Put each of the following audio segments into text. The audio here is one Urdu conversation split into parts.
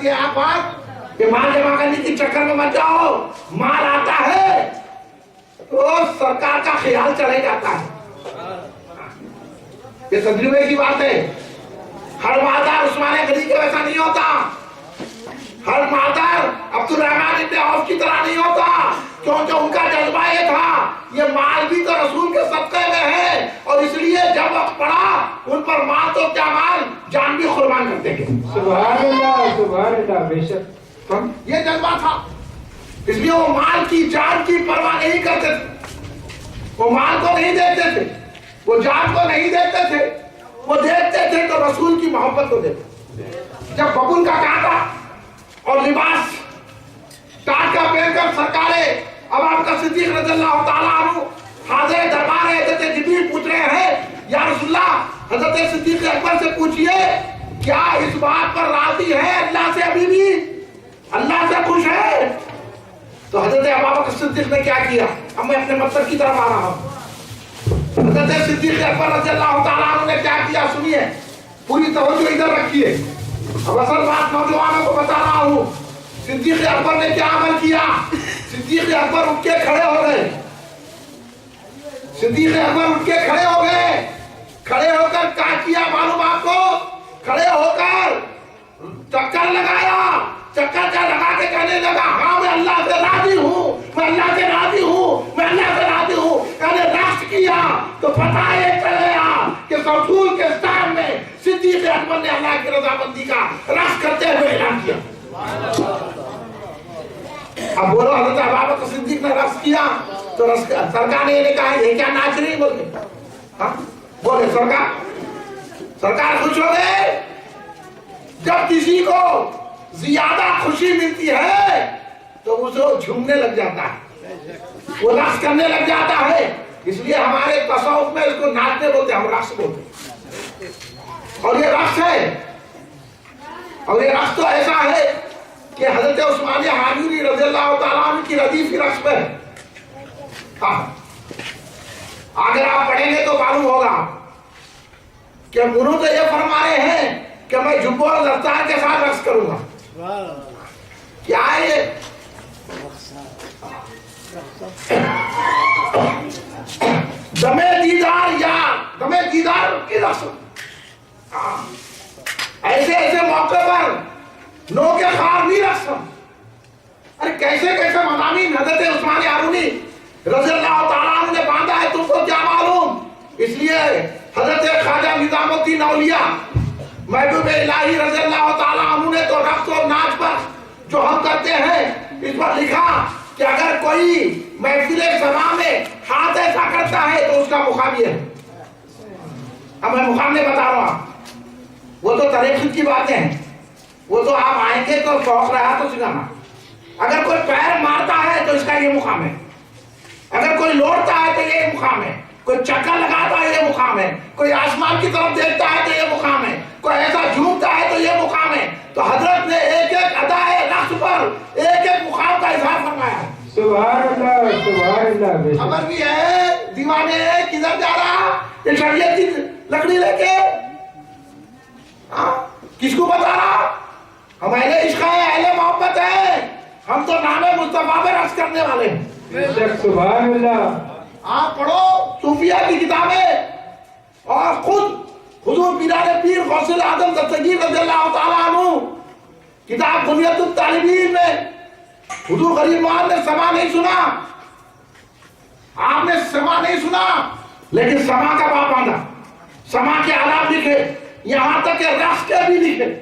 یہ آپ بات کہ مال جمع کرنے کی چکر میں مت جاؤ، مال آتا ہے تو سرکار کا خیال چلے جاتا ہے، یہ تجربے کی بات ہے۔ ہر مالدار عثمان غنی کے ویسا نہیں ہوتا، ہر مالدار عبد الرحمن ابن عوف کی طرح نہیں ہوتا، کیونکہ ان کا جذبہ یہ تھا یہ مال بھی تو رسول کے صدقے میں ہے، اور اس لیے جب وقت پڑا ان پر مال تو کیا مال جان بھی قربان کرتے گئے۔ سبحان اللہ بے شک، یہ جذبہ تھا، اس لیے وہ مال کی جان کی پرواہ نہیں کرتے تھے، وہ مال کو نہیں دیکھتے تھے، وہ جان کو نہیں دیکھتے تھے، وہ دیکھتے تھے تو رسول کی محبت کو دیکھتے تھے۔ جب ببول کا کانٹا اور لباس ٹاٹ کا پہن کر سرکارے اب آپ کا صدیق رضی اللہ تعالیٰ عنہ حاضر دربار حضرت جبریل پوچھ رہے ہیں یا رسول اللہ حضرت صدیق اکبر سے پوچھئے کیا اس بات پر راضی ہے اللہ سے، ابھی بھی اللہ سے خوش ہے؟ تو حضرت ابوبکر صدیق نے کیا کیا؟ اب میں اپنے مقصد کی طرف آ رہا ہوں۔ حضرت صدیق اکبر رضی اللہ تعالیٰ عنہ نے کیا کیا سنیے، پوری توجہ ادھر رکھیے، اب اصل بات نوجوانوں کو بتا رہا ہوں۔ صدیق اکبر نے کیا عمل کیا؟ صدیق اکبر اٹھ کے کھڑے ہو گئے، صدیق اکبر اٹھ کے کھڑے ہو گئے، کھڑے ہو کر کیا کیا معلوم آپ کو؟ کھڑے ہو کر چکر لگایا، چکر کا لگا کے کہنے لگا ہاں میں اللہ سے راضی ہوں، میں اللہ سے راضی ہوں، میں اللہ سے راضی ہوں۔ کہنے رقص کیا تو پتہ یہ چل گیا کہ رسول کے سامنے صدیق اکبر نے اللہ کی رضامندی کا رقص کرتے ہوئے اعلان کیا۔ اب بولو حضرت ابوبکر صدیق نے رقص کیا تو سرکار نے یہ کہا یہ کیا ناچ رہی بولے، بولے سرکار خوش ہو گئے۔ جب کسی کو زیادہ خوشی ملتی ہے تو اسے جھومنے لگ جاتا ہے، وہ رقص کرنے لگ جاتا ہے، اس لیے ہمارے تصوف میں اس کو ناچنے بولتے ہیں، ہم رقص بولتے ہیں، اور یہ رقص ہے، اور یہ رقص تو ایسا ہے کہ حضرت عثمان حاجوری رضی اللہ تعالیٰ عنہ کی ردیف کی رقص پر اگر آپ پڑھیں گے تو معلوم ہوگا کہ انہوں تو یہ فرما رہے ہیں کہ میں جھبو اور لفتار کے ساتھ رقص کروں گا۔ کیا ہے یہ؟ دمے دیدار یا دمے دیدار کی رقص، ایسے ایسے موقع پر نو کے خار نہیں رقص۔ ارے کیسے کیسے مضامین حضرت عثمان حاجوری رضی اللہ تعالیٰ عنہ نے باندھا ہے، تم کو کیا معلوم؟ اس لیے حضرت خواجہ نظام الدین اولیاء محبوب الہی رضی اللہ تعالیٰ عنہ نے تو رقص اور ناچ پر جو ہم کرتے ہیں اس پر لکھا کہ اگر کوئی محفل سما میں ہاتھ ایسا کرتا ہے تو اس کا مقام یہ ہے۔ اب میں مقام نہیں بتا رہا ہوں، وہ تو طریقت کی باتیں ہیں، وہ تو آپ آئیں گے تو شوق رہا تو سکھانا۔ اگر کوئی پیر مارتا ہے تو اس کا یہ مقام ہے، اگر کوئی لوٹتا ہے تو یہ مقام ہے، کوئی چکر لگاتا ہے یہ مقام ہے، کوئی آسمان کی طرف دیکھتا ہے تو یہ مقام ہے، کوئی ایسا جھومتا ہے تو یہ مقام ہے۔ تو حضرت نے ایک ایک ادائے رقص پر ایک ایک مقام کا اظہار فرمایا۔ سبحان اللہ خبر بھی ہے دیوانے ہے کدھر جا رہا یہ شریعت کی لکڑی لے کے، کس کو بتا رہا؟ ہم اہل عشق ہیں، اہل محبت ہیں، ہم تو نام مصطفیٰ پہ رقص کرنے والے ہیں۔ سبحان اللہ، آپ پڑھو صوفیہ کی کتابیں، اور خود حضور پیران پیر غوث اعظم دستگیر رضی اللہ تعالیٰ عنہ کتاب بنیت الطالبین میں حضور غریب محمد نے سما نہیں سنا، آپ نے سما نہیں سنا، لیکن سما کا باب باندھا، سما کے آلات لکھے، یہاں تک کہ رقص کے بھی لکھے۔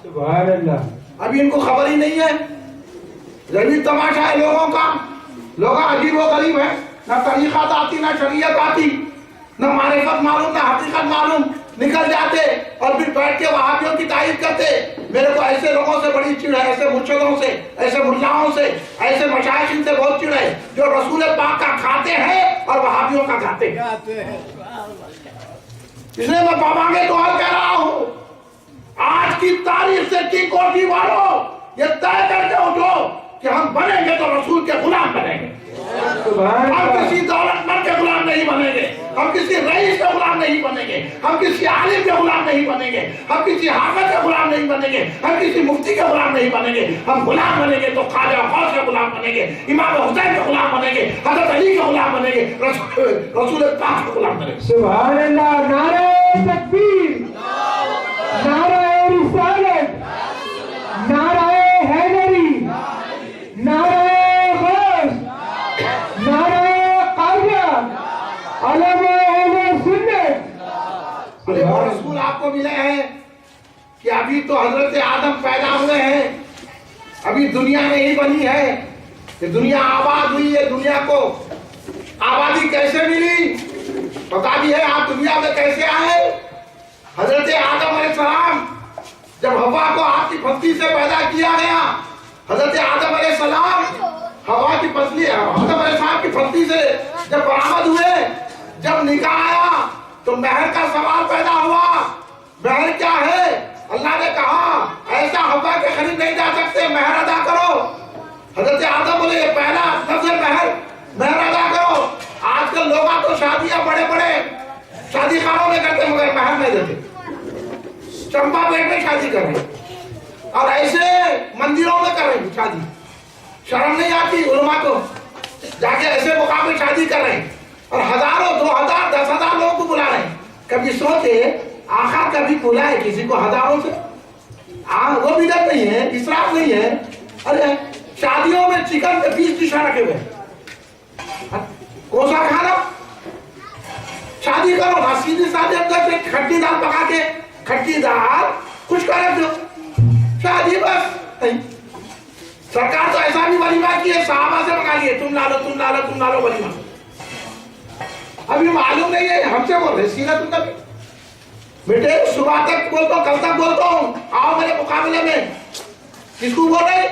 سبحان اللہ، ابھی ان کو خبر ہی نہیں ہے، غریب تماشا ہے لوگوں کا، لوگ عجیب و غریب ہیں، نہ طریقات آتی نہ شریعت آتی، نہ معرفت معلوم نہ حقیقت معلوم، نکل جاتے اور پھر بیٹھ کے وہابیوں کی تعریف کرتے۔ میرے کو ایسے لوگوں سے بڑی چڑ ہے، ایسے مرشدوں سے، ایسے ملاؤں سے، ایسے مشائخ سے بہت چڑ ہے جو رسول پاک کا کھاتے ہیں اور وہابیوں کا کھاتے ہیں۔ اس لیے میں بابا کے دعا کہہ رہا ہوں، آج کی تاریخ سے کی کوٹھی والوں یہ طے کر کے اٹھو کہ ہم بنیں گے تو رسول کے غلام بنیں گے، ہم کسی دولت مند کے غلام نہیں نہیں بنیں گے, ہم کسی رئیس کے غلام نہیں بنیں گے, ہم کسی عالم کے غلام نہیں بنیں گے, ہم کسی حافظ کے غلام نہیں بنیں گے, ہم کسی مفتی کے غلام نہیں بنیں گے. ہم غلام بنیں گے تو خواجہ غوث کے غلام بنیں گے, امام حسین کے غلام بنیں گے, حضرت علی کے غلام بنیں گے, رسول پاک کے غلام بنیں گے. سبحان اللہ. نعرہ تکبیر, نعرہ رسالت, نعرہ حیدری, نعرہ غوث, نعرہ قاضیہ, علم اہل سنت. اور رسول آپ کو ملے ہیں کہ ابھی تو حضرت آدم پیدا ہوئے ہیں, ابھی دنیا نہیں بنی ہے, کہ دنیا آباد ہوئی ہے. دنیا کو آبادی کیسے ملی پتا بھی ہے؟ آپ دنیا میں کیسے آئے؟ حضرت آدم علیہ السلام جب ہوا کو آپ کی پھتی سے پیدا کیا گیا, حضرت آدم علیہ السلام ہوا کی پھتی, آدم علیہ السلام کی پھتی سے جب برآمد ہوئے, جب نکاح آیا تو مہر کا سوال پیدا ہوا. مہر کیا ہے؟ اللہ نے کہا ایسا ہوا کے قریب نہیں جا سکتے, مہر ادا کرو. حضرت آدم بولے یہ پہلا لفظ ہے مہر ادا کرو. آج کل لوگ تو شادیاں بڑے بڑے شادی خانوں میں کرتے مگر مہر نہیں دیتے, چمپا پیٹ میں شادی کر رہے ہیں اور ایسے مندروں میں کر رہے ہیں شادی. شرم نہیں آتی علماء کو, جا کے ایسے مقام میں شادی کر رہے ہیں اور ہزاروں 2000 10,000 لوگوں کو بلا رہے ہیں. کبھی سوچے آخر کبھی بلائے کسی کو ہزاروں سے؟ وہ بدعت نہیں ہے, اسراف نہیں ہے. ارے شادیوں میں چکن کے 20 ڈشاں رکھے ہوئے, کون سا کھانا؟ شادی کرو نا سیدھی سادی اندر سے کھٹی دال پکا کے, کھٹی دال خشک رکھ دو, شادی بس. سرکار تو ایسا بھی ولیمہ کی ہے, صحابہ سے منگا لیے تم لا لو تم لا لو تم لا لو ولیمہ. ابھی معلوم نہیں ہے, ہم سے بول رہے سیرت النبی. بیٹے صبح تک بولتا ہوں, کل تک بولتا ہوں, آؤ میرے مقابلے میں. کس کو بول رہے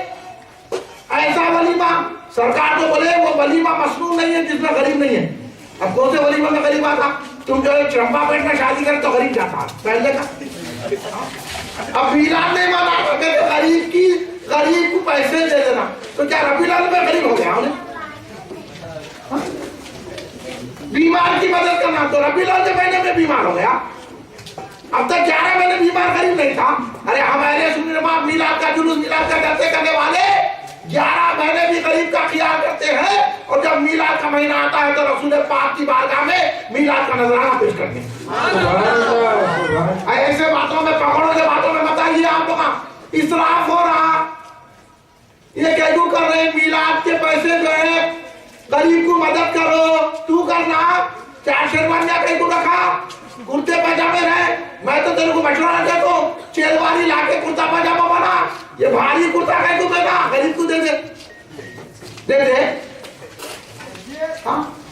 ایسا ولیمہ؟ سرکار تو بولے وہ ولیمہ مسنون نہیں ہے جس میں غریب نہیں ہے. اب کون سے ولیمہ میں غریب آتا؟ تم جو چمپا پیٹ میں شادی کرے تو غریب جاتا پہلے کا. اب میلاد نہیں مانا کہ غریب کو پیسے دے دینا, تو کیا ربیع الاول میں غریب ہو گیا انہیں؟ بیمار کی مدد کرنا تو ربیع الاول کے مہینے میں بیمار ہو گیا. اب تک 11 مہینے بیمار غریب نہیں تھا. ارے ہمارے سنما میلاد کا جلوس میلاد کا جلسے کرنے والے 11 مہینے بھی غریب کا خیال کرتے ہیں, اور جب میلاد کا مہینہ آتا ہے تو رسول پاک کی بارگاہ میں میلاد کا نذرانہ پیش کرتے ہیں. ایسے باتوں میں پکڑوں کے باتوں میں مت آئیے. آپ لوگ اسراف ہو رہا, یہ کیوں کر رہے ہیں؟ میلاد کے پیسے جو ہے غریب کو مدد کرو, تو کرنا. چار شیروانیاں کہیں کو رکھا, کرتے پاجامے رہے. میں تو تیرے کو مشورہ دیتا ہوں, چیلواری لا کے کرتا پاجامہ بنا. یہ بھاری کرتا کہیں کو دینا, غریب کو دے دے دے دے.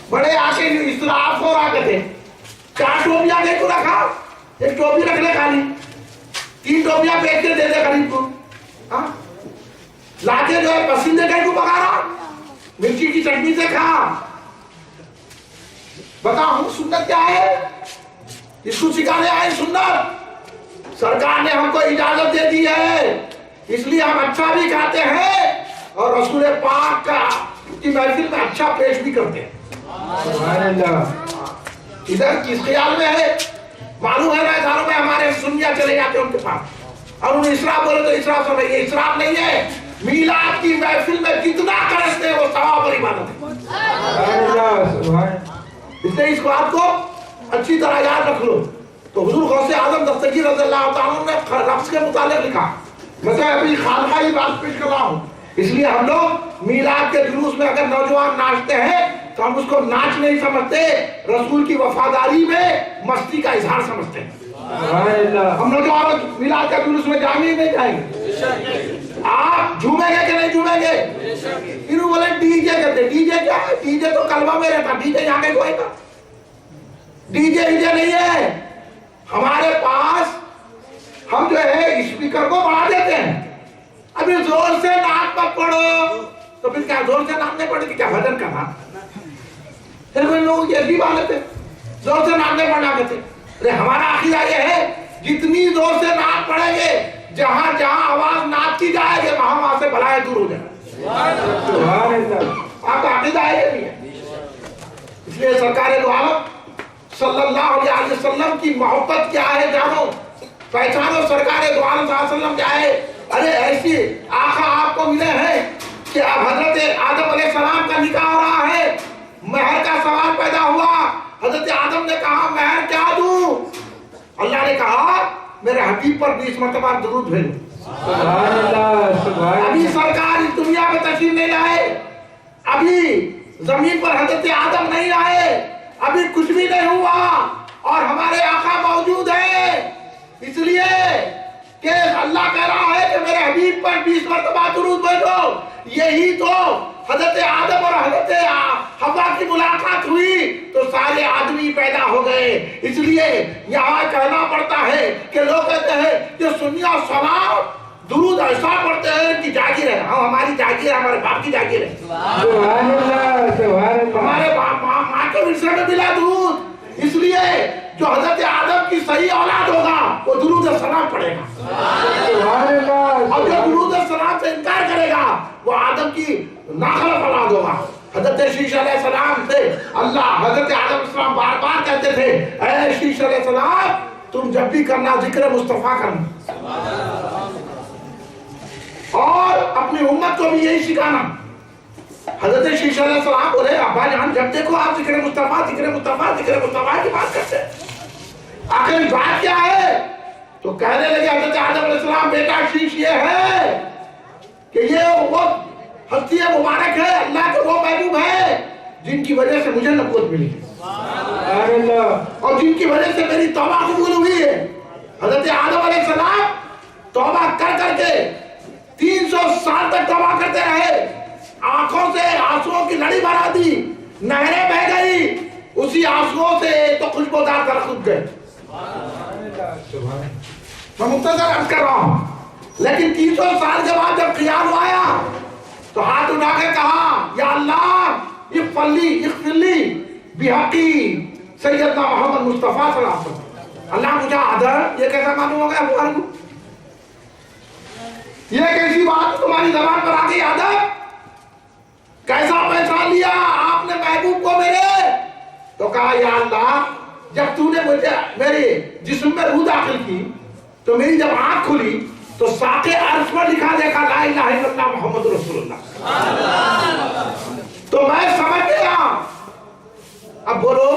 بڑے آکے اسراف ہو رہا کہتے, 4 ٹوپیاں کہیں کو رکھا, ایک ٹوپی رکھ لے خالی, 3 ٹوپیاں بیچ کے دے دے غریب کو. لا کے جو ہے پسندے کہیں کو پکا رہا, مرچی کی چٹنی سے کھا. بتاؤ سنت کیا ہے؟ اس کو سکھانے آئے سنت. سرکار نے ہم کو اجازت دے دی ہے, اس لیے ہم اچھا بھی کھاتے ہیں اور رسول پاک کا کی محفل میں اچھا پیش بھی کرتے ہیں. ادھر کس خیال میں ہے؟ معلوم ہے نا میں ہمارے سنیا چلے جاتے ہیں ان کے پاس اور انہیں اسراف بولے تو اسراف سمجھے. یہ اسراف نہیں ہے. میلاد کی محفل میں کتنا کرتے ہیں وہ ثواب اور عبادت ہے. اس لیے اس بات کو اچھی طرح یاد رکھ لو. تو حضور غوث اعظم دستگیر رضی اللہ تعالیٰ نے لفظ کے متعلق لکھا, میں تو ابھی خالقہ ہی بات پیش کر رہا ہوں. اس لیے ہم لوگ میلاد کے جلوس میں اگر نوجوان ناچتے ہیں تو ہم اس کو ناچ نہیں سمجھتے, رسول کی وفاداری میں مستی کا اظہار سمجھتے ہیں. ہم نوجوان میلاد کے جلوس میں جائیں گے نہیں جائیں گے؟ آپ جھومیں گے کہ نہیں جھومیں گے؟ انہوں بولے ڈی جے کرتے. ڈی جے کیا ہے؟ ڈی جے تو کلمہ میں رہتا, ڈی جے یہاں کے کوئی تھا. ڈی جے نہیں ہے ہمارے پاس. ہم جو ہے اسپیکر کو بڑھا دیتے ہیں. ابھی زور سے نعت مت پڑھو, تو پھر کیا زور سے نعت نہیں پڑھے کہ کیا بھجن کرنا؟ پھر کوئی لوگ یہ بھی بات لیتے زور سے نعت نہیں پڑھنا کہتے. ارے ہمارا عقیدہ یہ ہے جتنی زور سے نعت پڑھیں گے, جہاں جہاں آواز نعت کی جائے گی وہاں سے بلائیں دور ہو جائے. آپ کا عقیدہ ہے یہ بھی ہے. اس لیے سرکار دو عالم صلی اللہ علیہ وسلم کی محبت کیا ہے جانو، پہچانو سرکار دو عالم صلی اللہ علیہ وسلم کیا ہے۔ ارے ایسی آقا آپ کو ملے ہیں کہ اب حضرت آدم علیہ السلام کا نکاح ہو رہا ہے، مہر کا سوال پیدا ہوا، حضرت آدم نے کہا مہر کیا دوں؟ اللہ نے کہا میرے حبیب پر 20 مرتبہ درود بھیجو۔ سبحان اللہ، سبحان اللہ۔ ابھی سرکار اس دنیا میں تشریف نہیں لائے، ابھی زمین پر حضرت آدم نہیں آئے، ابھی کچھ بھی نہیں ہوا اور ہمارے آقا موجود ہیں، اس لیے کہ اللہ کہہ رہا ہے کہ میرے حبیب پر 20 مرتبہ درود بھیجو۔ یہی تو حضرت آدم اور حضرت حوا کی ملاقات ہوئی تو سارے آدمی پیدا ہو گئے۔ اس لیے یہاں کہنا پڑتا ہے کہ لوگ کہتے ہیں کہ سنی اور سلام درود ایسا پڑھتے ہیں کہ جاگیر ہے، ہماری جاگیر ہے، ہمارے باپ کی جاگیر ہے، سبحان اللہ، سبحان اللہ۔ ہمارے ماں کے ورثے میں ملا درود۔ اس لیے جو حضرت آدم کی صحیح اولاد ہوگا وہ درود السلام پڑھے گا، سبحان اللہ۔ اور جو درود السلام سے انکار کرے گا وہ آدم کی ناخلف اولاد ہوگا۔ حضرت شیش علیہ السلام سے اللہ حضرت آدم علیہ السلام بار بار کہتے تھے اے شیش علیہ السلام تم جب بھی کرنا ذکر مصطفیٰ کرنا، اور اپنی امت کو بھی یہی سکھانا۔ حضرت شیش علیہ السلام بولے ابا جان جب دیکھو آپ ذکر مصطفیٰ ذکر مصطفیٰ ذکر مصطفیٰ کی بات کرتے ہیں، آخر بات کیا ہے؟ تو کہنے لگے حضرت آدم علیہ السلام بیٹا شیش یہ ہے کہ یہ وہ ہستی مبارک ہے، اللہ کے وہ محبوب ہے جن کی وجہ سے مجھے نبوت ملی سبحان اللہ۔ اور جن کی وجہ سے میری توبہ قبول ہوئی ہے۔ حضرت آدم علیہ السلام توبہ کر کر کے 300 سال تک توبہ کرتے رہے، آنکھوں سے آنسوؤں کی لڑی بھرا دی، نہریں بہہ گئی، اسی آنسوؤں سے تو خوشبودار درخت اگ گئے۔ میں مختصر عرض کر رہا ہوں، لیکن 300 سال کے بعد جب قیام آیا تو ہاتھ اٹھا کے کہا یا اللہ اغفر لی بحقی سیدنا محمد مصطفیٰ صلی اللہ علیہ وسلم۔ اللہ پوچھا آدم یہ کیسا معلوم ہو گیا بخار کو؟ یہ کیسی بات تمہاری زبان پر آ گئی آدم؟ کیسا پہچان لیا آپ نے محبوب کو میرے؟ تو کہا یا اللہ جب تو نے مجھے میرے جسم میں روح داخل کی تو میری جب آنکھ کھلی تو ساقِ عرش پر لکھا دیکھا لا الہ الا اللہ محمد رسول اللہ، تو میں سمجھ گیا۔ اب بولو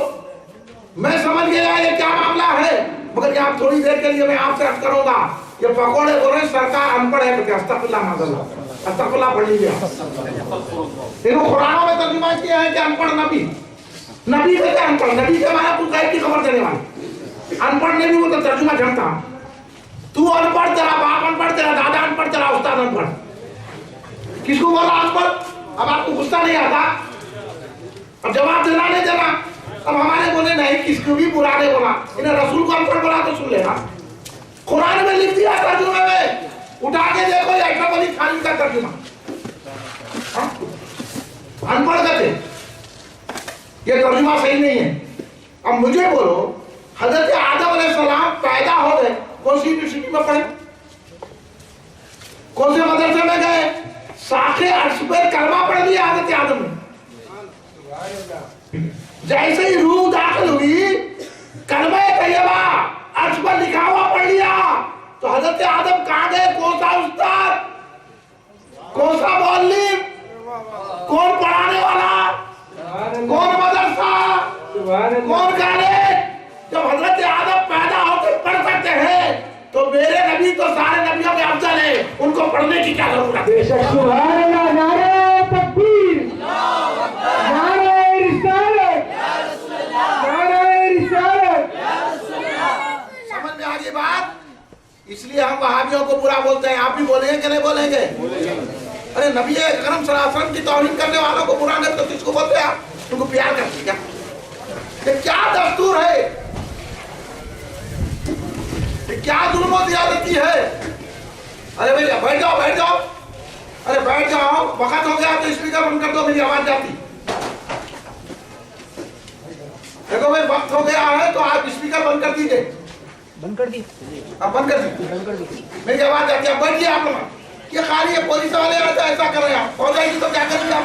میں سمجھ گیا یہ کیا معاملہ ہے، مگر یہ آپ تھوڑی دیر کے لیے میں آپ سے عرض کروں گا۔ یہ پکوڑے بول رہے ہیں سرکار ان پڑھ ہے کہ استغفر اللہ معاذ اللہ، استغفر اللہ پڑھ لیجیے۔ انہوں قرآنوں میں ترجمہ کیا ہے کہ ان پڑھ نبی، نبی کہتے ہیں ان پڑھ، نبی کے معنی کچھ غیب کی خبر دینے والے، ان پڑھ نے بھی وہ تو ترجمہ جانتا۔ تو ان پڑھ، تیرا باپ ان پڑھ، تیرا دادا ان پڑھ، تیرا استاد ان پڑھ، کس کو بولا ان پڑھ؟ اب آپ کو غصہ نہیں آتا؟ اب جواب دینا نہیں دینا؟ اب ہمارے بولے نہیں کس کو بھی برا نہیں بولا، انہیں رسول کو ان پڑھ بولا تو سن لینا۔ قرآن میں لکھ دیا ترجمے میں، اٹھا کے دیکھو یہ اشرف علی تھانوی کا ترجمہ، ان پڑھ کہتے یہ ترجمہ صحیح نہیں ہے۔ اب مجھے بولو حضرت آدم علیہ السلام پیدا ہو گئے کون سی یونیورسٹی میں پڑھے، کون سے مدرسے میں گئے؟ ساقِ عرش پر کلمہ پڑھ لیا حضرت آدم نے۔ جیسے ہی روح داخل ہوئی کلمہ طیبہ عرش پر لکھا ہوا پڑھ لیا تو حضرت آدم کہاں گئے؟ کون سا استاد، کون سا معلم، کون پڑھانے والا، کون مدرسہ، کون کالج؟ جب حضرت آدم پیدا ہو کے پڑھ سکتے ہیں تو میرے نبی تو سارے نبیوں کے افضل ہیں، ان کو پڑھنے کی کیا ضرورت ہے؟ سبحان اللہ، نعرہ تکبیر، نعرہ رسالت، نعرہ رسالت۔ سمجھ میں آ گئی بات؟ اس لیے ہم وہابیوں کو برا بولتے ہیں، آپ بھی بولیں گے کہ نہیں بولیں گے؟ ارے نبی اکرم صلی اللہ علیہ وسلم کی توہین کرنے والوں کو برا نہیں تو کس کو بولتے ہیں آپ؟ ان کو پیار کرتے کیا؟ یہ کیا دستور ہے؟ یہ کیا ظلم و زیادتی ہے؟ ارے بھائی بیٹھ جاؤ بیٹھ جاؤ، ارے بیٹھ جاؤ، وقت ہو گیا تو اسپیکر بند کر دو، میری آواز جاتی۔ دیکھو بھائی وقت ہو گیا ہے تو آپ اسپیکر بند کر دیجئے، بند کر دی، آپ بند کر دیجئے، میری آواز جاتی ہے۔ آپ بیٹھیے، آپ لوگ یہ خالی ہے، پولیس والے ایسا کر رہے ہیں، ہو جائے گی تو کیا کریں گے آپ؟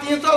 300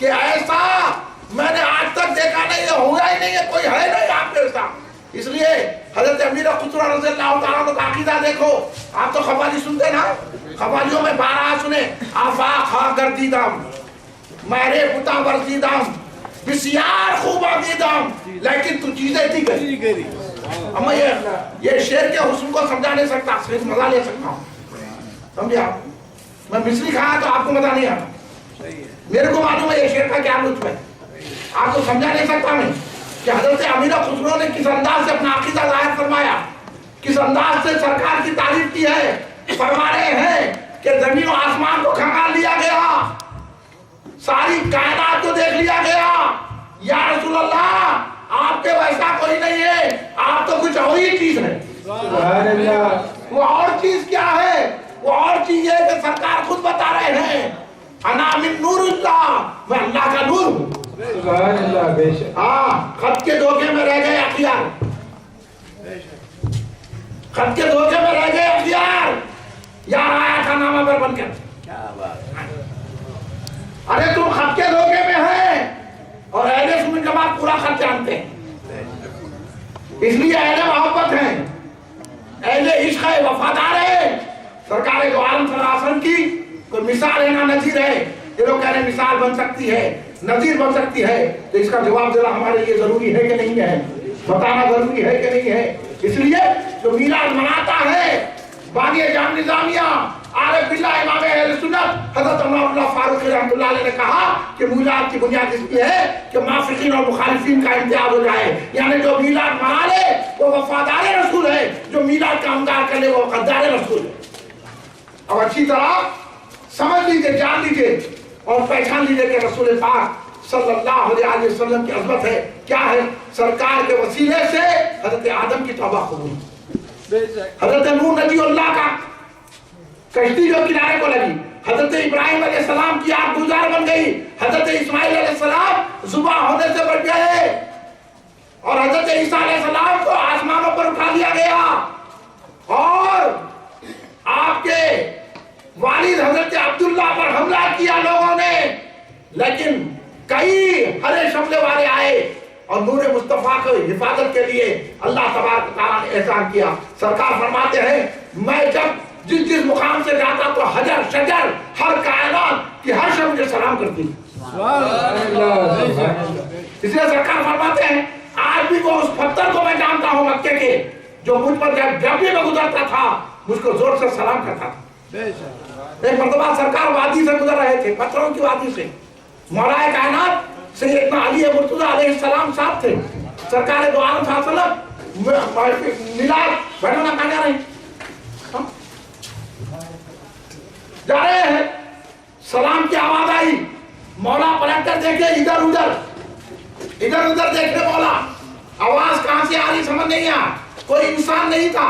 کہ ایسا میں نے آج تک دیکھا نہیں ہے، ہوا ہی نہیں ہے، کوئی ہے نہیں آپ کے ساتھ. اس لیے حضرت امیر خسرو رضی اللہ تعالیٰ عنہ کا عقیدہ دیکھو. آپ تو قوالی سنتے نا، قوالیوں میں 12 سنیں. آفاق ہا گردیدم، میرے پتا ورزیدم، بسیار خوب آدیدم، لیکن تو چیزیں تھی گئی. اب میں یہ شعر کے حسن کو سمجھا نہیں سکتا، صرف مزہ لے سکتا ہوں. سمجھے آپ؟ میں مصری کھایا تو آپ کو مزہ نہیں آتا. میرے کو معلوم ہے یہ شعر کا کیا لطف ہے. آپ کو سمجھا نہیں سکتا میں کہ حضرت امیر خسرو نے کس انداز سے اپنا عقیدہ ظاہر فرمایا، کس انداز سے سرکار کی تعریف کی ہے. فرما رہے ہیں کہ زمین و آسمان کو کھنگال لیا گیا، ساری کائنات کو دیکھ لیا گیا. یا رسول اللہ آپ کے ویسا کوئی نہیں ہے، آپ تو کچھ اور ہی چیز ہے. سبحان اللہ. وہ اور چیز کیا ہے؟ وہ اور چیز ہے کہ سرکار خود بتا رہے ہیں انا من نور اللہ، میں اللہ کا نور ہوں. سبحان اللہ. بے شک. ہاں، خط کے دھوکے میں رہ گئے اختیار، خط کے دھوکے میں رہ گئے اختیار. یار آیا تھا نامہ پر بن کر، ارے تم خط کے دھوکے میں ہے اور اہل سنت جماعت پورا خط جانتے ہیں. اس لیے اہل محبت ہیں، اہل عشق ہے، وفادار ہے. سرکار دو عالم صلی اللہ علیہ وسلم کی کوئی مثال ہے نا نظیر ہے. یہ لوگ کہہ رہے ہیں مثال بن سکتی ہے، نظیر بن سکتی ہے، تو اس کا جواب دینا ہمارے لیے ضروری ہے کہ نہیں ہے، بتانا ضروری ہے کہ نہیں ہے. اس لیے جو میلاد مناتا ہے بانی جام نظامیہ عارف باللہ امام اہل سنت حضرت عمر اللہ فاروق رحمۃ اللہ علیہ نے کہا کہ میلاد کی بنیاد اس کی ہے کہ موافقین اور مخالفین کا امتیاز ہو جائے. یعنی جو میلاد منا لے وہ وفادار رسول ہے، جو میلاد کا انکار کر لے وہ غدار رسول ہے. اب اچھی طرح سمجھ لیجئے، جان لیجئے اور پہچان لیجئے کہ رسول پاک صلی اللہ علیہ وسلم کی عظمت ہے کیا ہے. سرکار کے وسیلے سے حضرت آدم کی توبہ قبول، حضرت نوح نبی اللہ کا کشتی جو کنارے کو لگی، حضرت ابراہیم علیہ السلام کی آگ گزار بن گئی، حضرت اسماعیل علیہ السلام ذبح ہونے سے بچ گئے، اور حضرت عیسیٰ علیہ السلام کو آسمانوں پر اٹھا لیا گیا، اور آپ کے والد حضرت عبداللہ پر حملہ کیا لوگوں نے. لیکن کئی ہرے شملے والے آئے اور نور مصطفیٰ کو حفاظت کے لیے اللہ تبارک تعالیٰ نے احسان کیا. سرکار فرماتے ہیں میں جب جس مقام سے جاتا تو حجر شجر ہر کائنات کی ہر شے مجھے سلام کرتی. اس لیے سرکار فرماتے ہیں آج بھی وہ اس پتھر کو میں جانتا ہوں مکے کے جو مجھ پر جب بھی میں گزرتا تھا مجھ کو زور سے سلام کرتا تھا. ایک مرتبہ سرکار وادی سے گزر رہے تھے، پتھروں کی وادی سے. مولا کائنات سیدنا علی مرتضیٰ علیہ السلام صاحب تھے. سرکار دو عالم صلی اللہ علیہ وسلم میلاد بیٹھو نہ کہاں جا رہے ہیں، جا رہے ہیں. سلام کی آواز آئی، مولا پلٹ کر دیکھے ادھر ادھر دیکھے مولا. آواز کہاں سے آ رہی سمجھ نہیں آ. کوئی انسان نہیں تھا،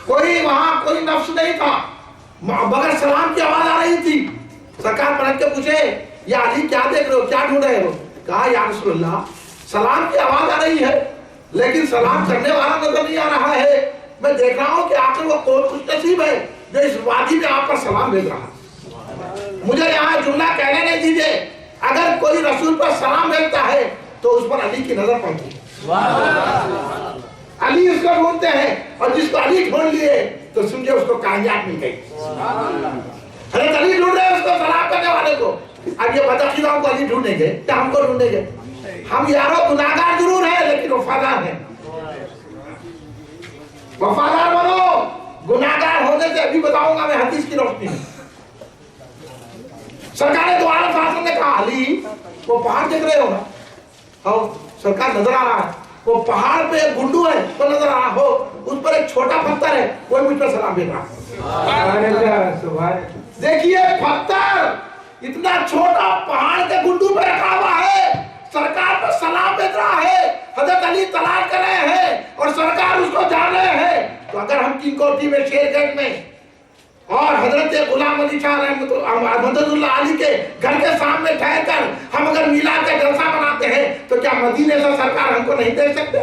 کوئی وہاں کوئی نفس نہیں تھا، مگر سلام کی آواز آ رہی تھی. سرکار پلٹ کے پوچھے یا علی کیا دیکھ رہے ہو، کیا ڈھونڈ رہے ہو؟ کہا یا رسول اللہ سلام کی آواز آ رہی ہے لیکن سلام کرنے والا نظر نہیں آ رہا ہے. میں دیکھ رہا ہوں کہ آخر وہ کون خوش نصیب ہے جو اس وادی میں آپ پر سلام بھیج رہا ہے. مجھے یہاں جملہ کہنے نہیں دیجیے، اگر کوئی رسول پر سلام بھیجتا ہے تو اس پر علی کی نظر پڑتی ہے. علی اس کو ڈھونڈتے ہیں اور جس کو علی ڈھونڈ لیے تو سمجھے اس کو کامیاب مل گئی. حضرت علی ڈھونڈ رہے ہیں اس کو سلام کرنے والے کو. اب یہ بدعقیدوں کو علی ڈھونڈیں گے کیا ہم کو ڈھونڈیں گے؟ ہم یارو گناہگار ضرور ہیں لیکن وفادار ہیں. وفادار بنو. گناہگار ہونے سے ابھی بتاؤں گا میں حدیث کی روشنی میں. سرکار دو عالم صلی اللہ علیہ وسلم نے کہا علی وہ پہاڑ دیکھ رہے ہو نا؟ ہاں سرکار نظر آ رہا ہے. وہ پہاڑ پہ ایک گنڈو ہے وہ نظر آ رہا ہو، اس پر ایک چھوٹا پتھر ہے وہ مجھ پر سلام بھیج رہا ہے. دیکھیے پتھر اتنا چھوٹا پہاڑ کے گنڈو پہ رکھا ہوا ہے، سرکار پر سلام بھیج رہا ہے. حضرت علی تلاش کر رہے ہیں اور سرکار اس کو جان رہے ہیں. تو اگر ہم کی کوٹھی میں شیر گنج میں اور حضرت غلام علی شاہ مدد اللہ علی کے گھر کے سامنے ٹھہر کر ہم اگر میلاد کا جلسہ مناتے ہیں تو کیا مدینے سے سرکار ہم کو نہیں دیکھ سکتے؟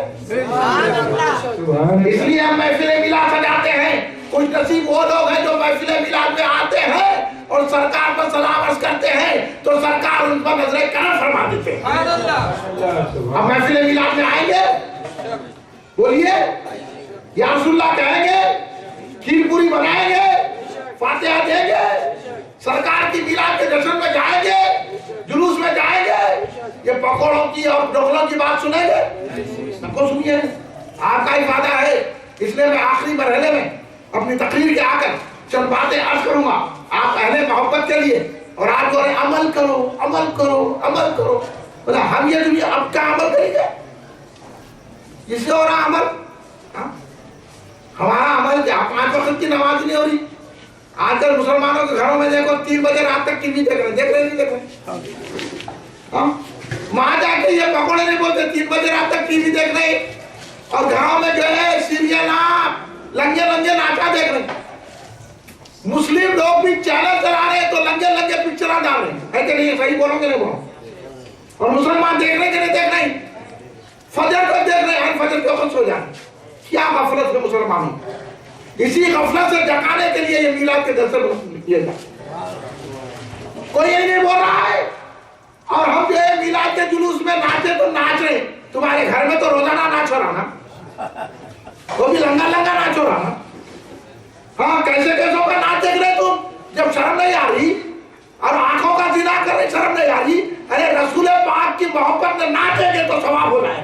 اس لیے ہم محفل میلاد سجاتے ہیں. خوش نصیب وہ لوگ ہیں جو محفل میلاد میں آتے ہیں اور اور سرکار پر سلام عرض کرتے ہیں تو سرکار ان پر نظر کرم فرما دیتے ہیں. اب محفل میلاد میں آئیں گے, بولیے یا رسول اللہ کہیں گے, کھیر پوری بنائیں گے, فاتحہ دیں گے, سرکار کی میلاد کے جشن میں جائیں گے, جلوس میں جائیں گے, یہ پکوڑوں کی اور ڈوکلوں کی بات سنیں گے؟ نہ کو سنیے, آپ کا ہی وعدہ ہے. اس لیے میں آخری مرحلے میں اپنی تقریر کے آ کر چند باتیں عرض کروں گا آپ اہل محبت کے لیے, اور آپ کو عمل کرو عمل کرو عمل کرو. بولا ہم یہ دنیا اب کیا عمل کریں گے؟ اس سے ہو رہا عمل, ہمارا عمل کیا؟ 5 وقت کی نماز نہیں ہو رہی. آج کل مسلمانوں کے گھروں میں دیکھو 3 بجے رات تک ٹی وی دیکھ رہے نہیں دیکھ رہے. وہاں جا کے یہ پکوڑے نہیں بولتے, 3 بجے رات تک ٹی وی دیکھ رہے, اور گھروں میں جو ہے سیریل لنگے لنگے ناچا دیکھ رہے. مسلم لوگ بھی چینل چلا رہے ہیں تو لنگے لنگے پکچراں ڈال رہے ہیں, ہے کہ نہیں؟ صحیح بولوں گے نہیں بولوں؟ اور مسلمان دیکھ رہے کہ نہیں دیکھ رہے؟ فجر کو دیکھ رہے ہیں, فجر کو خود سو جائیں. کیا غفلت ہے مسلمانوں. اسی غفلت سے جگانے کے لیے یہ میلاد کے جشن کیے جائے. کوئی یہ نہیں بول رہا ہے, اور ہم جو ہے میلاد کے جلوس میں ناچے تو ناچ رہے. تمہارے گھر میں تو روزانہ ناچ ہو رہا نا, وہ بھی لنگا لنگا ناچ ہو رہا نا. ہاں کیسے کیسوں کا ناچ دیکھ رہے تم, جب شرم نہیں آ رہی, اور آنکھوں کا زنا کر رہے شرم نہیں آ رہی. ارے رسول پاک کی محبت میں ناچیں گے تو ثواب ہونا ہے.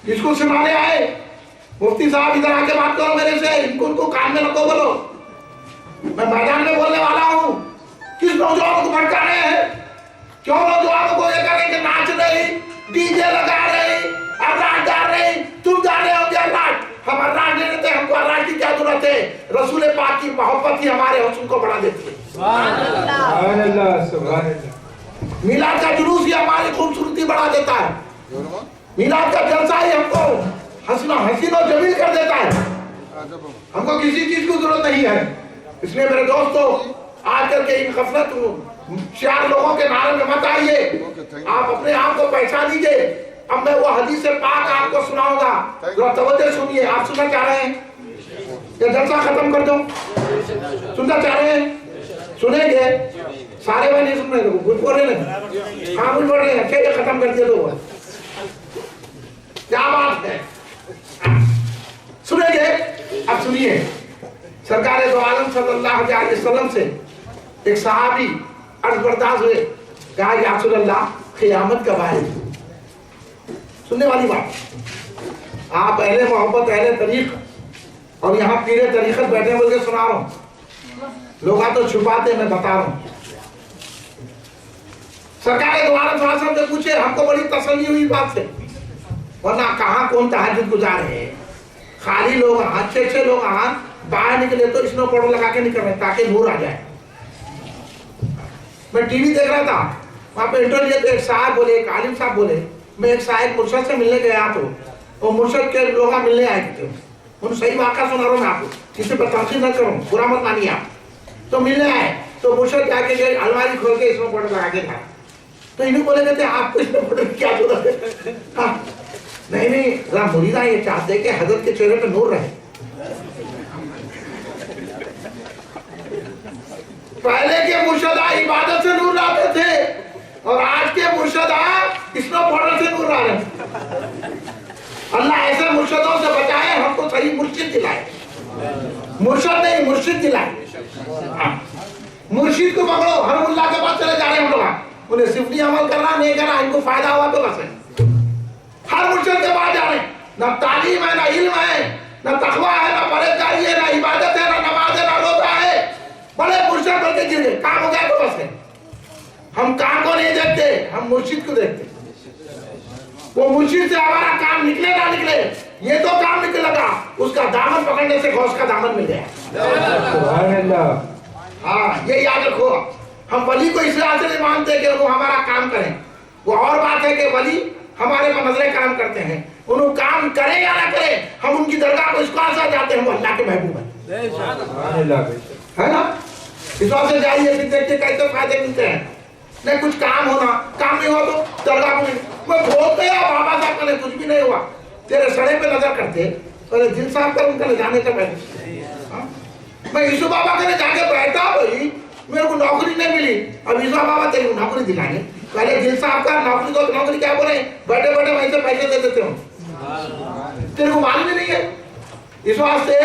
کس کو سنانے آئے؟ مفتی صاحب ادھر آ کے بات کرو میرے سے, ان کو کان میں نکو بولو. میں میدان میں بولنے والا ہوں. کس نوجوانوں کو بھٹکا رہے ہیں؟ کیوں نوجوانوں کو یہ کریں کہ ناچ رہی, ڈی جے لگا رہی, اراج ڈال رہی, تم جا رہے ہو گے اراج. ہم اراج نہیں دیتے, ہم کو اراج کی کیا ضرورت ہے؟ رسول پاک کی محبت ہی ہمارے حسن کو بڑھا دیتی ہے. سبحان اللہ سبحان اللہ. میلاد کا جلوس ہی ہماری خوبصورتی بڑھا دیتا ہے. میلاد کا جلسہ ہی ہم کو حسین و جمیل کر دیتا ہے. ہم کو کسی چیز کی ضرورت نہیں ہے. اس لیے میرے دوستو, آج کل کے ان غفلت شیار لوگوں کے نعرے میں مت آئیے, آپ اپنے آپ کو پہچان لیجیے. اب میں وہ حدیث پاک آپ کو سناؤں گا, ذرا توجہ سنیے. آپ سننا چاہ رہے ہیں یا جلسہ ختم کر دوں؟ سننا چاہ رہے ہیں؟ سنیں گے سارے میں نہیں سن رہے, کچھ بول رہے ہیں. ہاں کچھ بول رہے ہیں, یہ ختم کر دیا تو کیا بات ہے. سنیں گے؟ اب سنیے. سرکار دو عالم صلی اللہ علیہ وسلم سے ایک صحابی عرض برداشت ہوئے, کہا یا رسول اللہ قیامت کب آئے گی؟ سننے والی بات, آپ اہل محبت اہل طریق, اور یہاں پیرے طریقت بیٹھے بول کے سنا رہا ہوں. لوگ تو چھپاتے, میں بتا رہا ہوں. سرکار دو عالم صلی اللہ علیہ وسلم سے پوچھے, ہم کو بڑی تسلی ہوئی بات سے, ورنہ کہاں کون تہجد گزار ہے. خالی لوگ اچھے لوگ باہر نکلے تو اسنو پاؤڈر لگا کے نکل رہے تاکہ نور آ جائے. میں ٹی وی دیکھ رہا تھا, وہاں پہ انٹرویو ایک صاحب بولے, ایک عالم صاحب بولے, میں ایک صاحب مرشد سے ملنے گیا تو وہ مرشد کے لوگ ملنے آئے تھے. ان صحیح واقعہ سنا رہا ہوں میں آپ کو, کسی پر تنقید نہ کروں, برا مت مانیے آپ. تو ملنے آئے تو مرشد جا کے گئے, الماری کھول کے اسنو پاؤڈر لگا کے کھایا. تو انہیں بولے کہتے آپ کو اسنو پاؤڈر کی کیا ضرورت ہے؟ نہیں ذرا مریدہ یہ چاہتے کہ حضرت کے چہرے پہ نور رہے. پہلے کے مرشدہ عبادت سے نور لاتے تھے, اور آج کے مرشدہ اسنو پاؤڈر سے نور لا رہے ہیں. اللہ ایسے مرشدوں سے بچائے, ہم کو صحیح مرشد دلائے. مرشد نہیں, مرشد دلائے. مرشد کو پکڑو, ہر اللہ کے پاس چلے جا رہے ہیں ہم لوگ, انہیں صفری عمل کرنا نہیں کرنا, ان کو فائدہ ہوا تو بس ہے. ہر مرشد کے پاس جا رہے ہیں, نہ تعلیم ہے, نہ علم ہے, نہ تقویٰ ہے, نہ پرہیزگاری ہے, نہ عبادت ہے, نہ نماز ہے, نہ روزہ ہے. بڑے مرشد بن کے گر گئے, کام ہو گیا تو بس ہے. ہم کام کو نہیں دیکھتے, ہم مرشد کو دیکھتے. وہ مرشد سے ہمارا کام نکلے نہ نکلے, یہ تو کام نکل لگا, اس کا دامن پکڑنے سے غوث کا دامن مل گیا. سبحان اللہ. ہاں یہ یاد رکھو, ہم ولی کو اس لحاظ سے نہیں مانتے کہ وہ ہمارا کام کریں. وہ اور بات ہے کہ ولی ہمارے پر نظر کرم کرتے ہیں, انہوں کام کریں یا نہ کریں, ہم ان کی درگاہ کو اس کو آسا جاتے ہیں, وہ اللہ کے محبوب ہیں. سبحان اللہ ہے نا. اس وقت سے جائیے پھر دیکھتے کیسے فائدے ملتے ہیں. نہیں کچھ کام ہونا, کام نہیں ہوا تو درگاہ کو میں بہت گیا, بابا صاحب کا کچھ بھی نہیں ہوا, تیرے سڑے پہ نظر کرتے, پہلے دل صاحب کر ان کا لے جانے سے پہلے. میں یسو بابا کے لے جا کے بیٹھا بھائی, میرے کو نوکری نہیں ملی. اب عیسیٰ بابا تیری کو نوکری دلائیں گے. پہلے دل صاحب کا نوکری کو نوکری کیا بولے, بیٹھے بیٹھے وہیں سے پیسے دے دیتے ہوں. تیرے کو معلوم ہی نہیں ہے. اس واسطے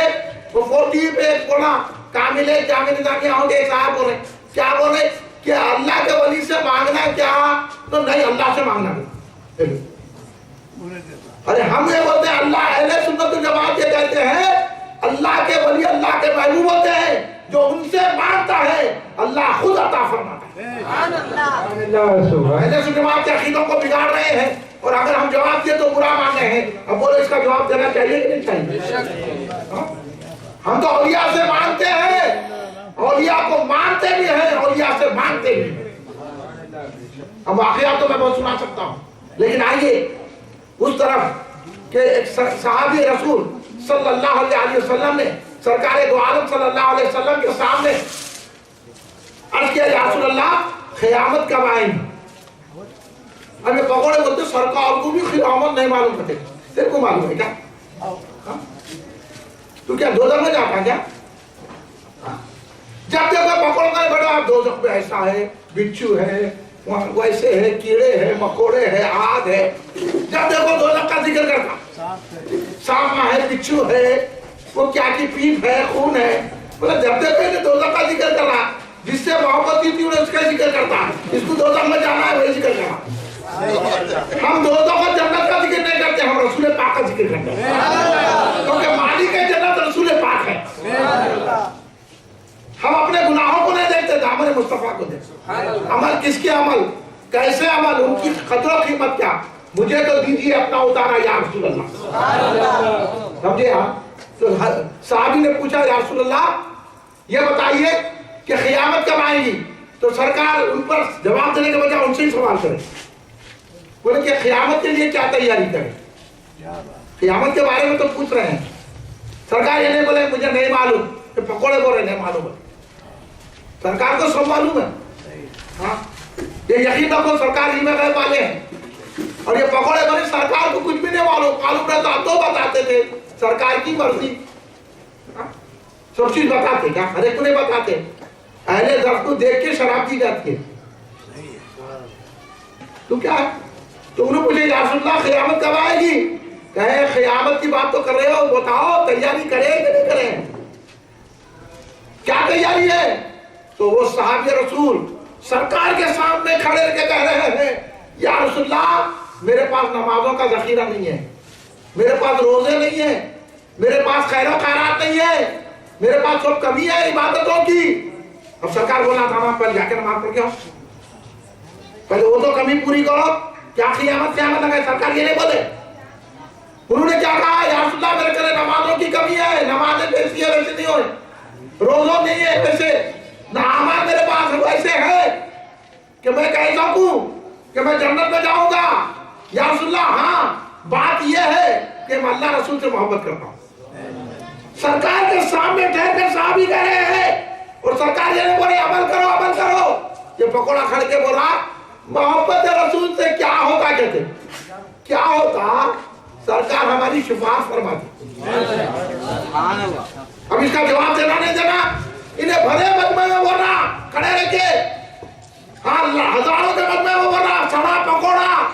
وہ 40 پہ پڑھا کامل نظامیہ ہوں گے. ایک صاحب بول رہے کیا بول رہے کہ اللہ کے ولی سے مانگنا کیا, تو نہیں اللہ سے مانگنا نہیں. ارے ہم یہ بولتے ہیں اللہ اہل سنت والجماعت یہ کہتے ہیں اللہ کے ولی اللہ کے محبوب ہوتے ہیں, جو ان سے مانگتا ہے اللہ خود عطا فرماتا ہے. اہل سنت والجماعت کے عقیدوں کو بگاڑ رہے ہیں, اور اگر ہم جواب دیے تو برا مان رہے ہیں. اب بولو اس کا جواب دینا چاہیے کہ نہیں چاہیے؟ ہم تو اولیاء سے مانگتے ہیں, اولیاء کو مانتے بھی ہیں, اولیاء سے مانگتے بھی ہیں. اب واقعات تو میں بہت سنا سکتا ہوں, لیکن آئیے اس طرف کہ ایک صحابی رسول صلی اللہ علیہ وسلم نے سرکار دو عالم صلی اللہ علیہ وسلم کے سامنے عرض کیا یا رسول اللہ قیامت کب آئیں گی؟ اب یہ پکوڑے بولتے سرکار کو بھی قیامت نہیں معلوم کرتے. تیرے کو معلوم ہے کیا؟ تو کیا دوزخ میں جاتا کیا؟ جب دیکھو پکوڑ کا بیٹا دوزخ میں ایسا ہے, بچھو ہے, ویسے ہے, کیڑے ہے, مکوڑے ہے, آگ ہے. جب دیکھو دوزخ کا ذکر کرتا, سانپ ہے, بچھو ہے, وہ کیا کی پیپ ہے, خون ہے. بولے جب دیکھو دوزخ کا ذکر کر رہا, جس سے محبت کی تھی انہیں اس کا ذکر کرتا, اس کو دوزخ میں جانا ہے وہی ذکر کرنا. ہم دوزخ اور جنت کا ذکر نہیں کرتے, ہم رسول پاک کا ذکر کرتے ہیں, کیونکہ مالک جنت رسول پاک ہے. ہم اپنے گناہوں کو نہیں دیکھتے, دامن مصطفیٰ کو دیکھتے. عمل کس کے عمل, کیسے عمل, ان کی قدر و قیمت کیا, مجھے تو دیجیے اپنا اتارا یا رسول اللہ. سمجھے آپ؟ تو صحابی نے پوچھا یا رسول اللہ یہ بتائیے کہ قیامت کب آئے گی؟ تو سرکار ان پر جواب دینے کے بجائے ان سے ہی سوال کرے. بولے کہ قیامت کے لیے کیا تیاری کریں, قیامت کے بارے میں تو پوچھ رہے ہیں. سرکار یہ نہیں بولے مجھے نہیں معلوم, یہ پکوڑے بول رہے نہیں معلوم ہے. سرکار کو سب معلوم ہے. ہاں یہ یقین رکھو سرکار ہی میں غیب والے ہیں, اور یہ پکوڑے بولے سرکار کو کچھ بھی نہیں معلوم رہتا تو بتاتے تھے سرکار کی مرضی. سب چیز بتاتے کیا, ہر ایک کو نہیں بتاتے. اہل درخت کو دیکھ کے شراب دی جاتی ہے. تو کیا ہے, تو انہوں پوچھے یا رسول اللہ قیامت کب آئے گی؟ کہے قیامت کی بات تو کر رہے ہو, بتاؤ تیاری کریں کہ نہیں کریں, کیا تیاری ہے؟ تو وہ صحابی رسول سرکار کے سامنے کھڑے رہ کے کہہ رہے ہیں یا رسول اللہ میرے پاس نمازوں کا ذخیرہ نہیں ہے, میرے پاس روزے نہیں ہیں, میرے پاس خیر و خیرات نہیں ہے, میرے پاس سب کمی ہے عبادتوں کی. اب سرکار بولا تھا پہلے جا کے نماز پڑھ کے آؤ, پہلے وہ تو کمی پوری کرو. کیا قیامت لگے؟ سرکار یہ نہیں بولے. انہوں نے کیا کہا یا رسول اللہ میرے کرے نمازوں کی کمی ہے, نمازیں ویسی ہے ویسے نہیں ہوئے, روزوں نہیں ہے ویسے, نہ اعمال میرے پاس ویسے ہے کہ میں کہہ سکوں کہ میں جنت میں جاؤں گا. یا رسول اللہ ہاں بات یہ ہے کہ میں اللہ رسول سے محبت کرتا ہوں. سرکار کے سامنے ٹھہر کر صحابی کہہ رہے ہیں, اور سرکار یہ نہیں بولے عمل کرو عمل کرو. یہ پکوڑا کھڑ کے بولا محبت رسول سے کیا ہوتا, کہتے کیا ہوتا, سرکار ہماری شفاعت فرماتی. اب اس کا جواب دینا نہیں دینا, انہیں بھرے مجمع میں بولنا کھڑے رہ کے, ہاں ہزاروں کے مجمع میں بولنا سڑا پکوڑا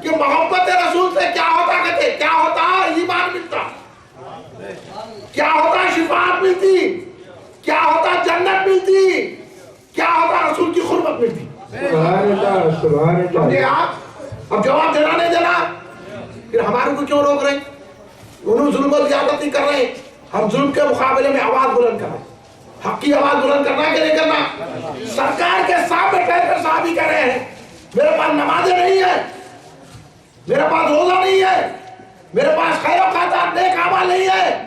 کہ محبت رسول سے کیا ہوتا, کہتے کیا ہوتا ایمان ملتا, کیا ہوتا شفاعت ملتی, کیا ہوتا جنت ملتی, کیا ہوتا رسول کی قربت ملتی. سبحان اللہ سبحان اللہ. آپ اب جواب دینا نہیں دینا, پھر ہمارے کو کیوں روک رہے ہیں؟ انہوں ظلم و زیادتی کر رہے ہیں, ہم ظلم کے مقابلے میں آواز بلند کر رہے ہیں. حق کی آواز بلند کرنا ہے کہ نہیں کرنا؟ سرکار کے سامنے ٹھہر کر صحابی کہہ رہے ہیں میرے پاس نمازیں نہیں ہیں, میرے پاس روزہ نہیں ہے, میرے پاس خیر و خیرات نیک اعمال نہیں ہے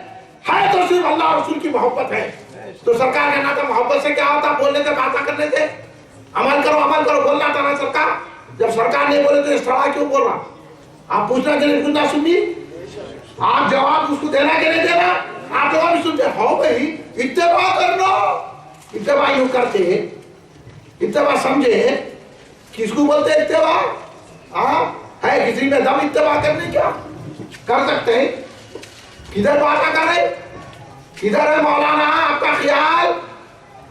تو صرف اللہ رسول کی محبت ہے. تو سرکار کہنا تھا محبت سے کیا ہوتا, بولنے سے باتیں کرنے سے, عمل کرو بولنا تھا نا سرکار. جب سرکار نہیں بولے تو اس طرح کیوں بول رہا؟ آپ پوچھنا کہ نہیں پوچھنا سنی, آپ جواب اس کو دینا کہ نہیں دینا, آپ جواب سنتے ہو بھائی اتباع کرنا. اتباع یوں کرتے, اتباع سمجھے کس کو بولتے اتباع؟ ہے کسی میں دم اتباع کرنے کیا کر سکتے ہیں؟ کدھر بات کرے, کدھر ہے مولانا آپ کا خیال,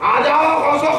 آ جاؤ غوث و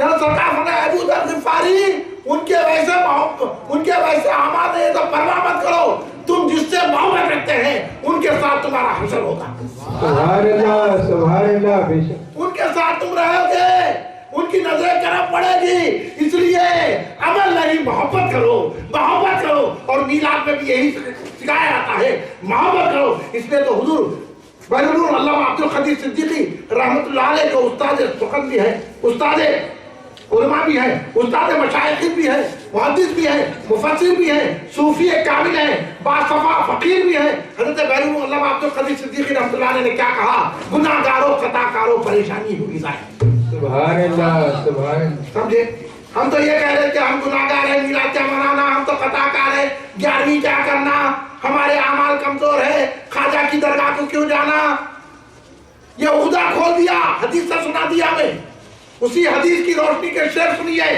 جب سرکار فرمایا ابو ذر غفاری ان کے ویسے اعمال نہیں تو پرواہ مت کرو، تم جس سے محبت رکھتے ہیں ان کے ساتھ تمہارا حشر ہوگا۔ سبحان اللہ بے شک، ان کے ساتھ تم رہو گے، ان کی نظریں کرم پڑے گی، اس لیے عمل نہیں محبت کرو، محبت کرو۔ اور میلاد میں بھی یہی سکھایا جاتا ہے، محبت کرو۔ اس لیے تو حضور بین النور علامہ عبد القدیر صدیقی رحمت اللہ علیہ جو استاد سخن بھی ہے، استاد علماء بھی ہیں، استاد مشائخ بھی ہیں، محدث بھی ہیں، مفسر بھی ہیں، صوفی کامل ہیں، باصفا فقیر بھی ہیں، حضرت بین النور علامہ عبد القدیر صدیقی رحمت اللہ علیہ نے کیا کہا؟ گناہ گاروں خطا کاروں پریشانی ہوگی ظاہر۔ سبحان اللہ سبحان اللہ۔ سمجھے؟ ہم تو یہ کہہ رہے کہ ہم گناہگار ہیں، میلاد کیا منانا، ہم تو خطا کار ہیں، 11ویں کیا کرنا، ہمارے اعمال کمزور ہے، خواجہ کی درگاہ کو کیوں جانا؟ یہ عقدہ کھول دیا، حدیث سے سنا دیا ہمیں۔ اسی حدیث کی روشنی کے شعر سنیے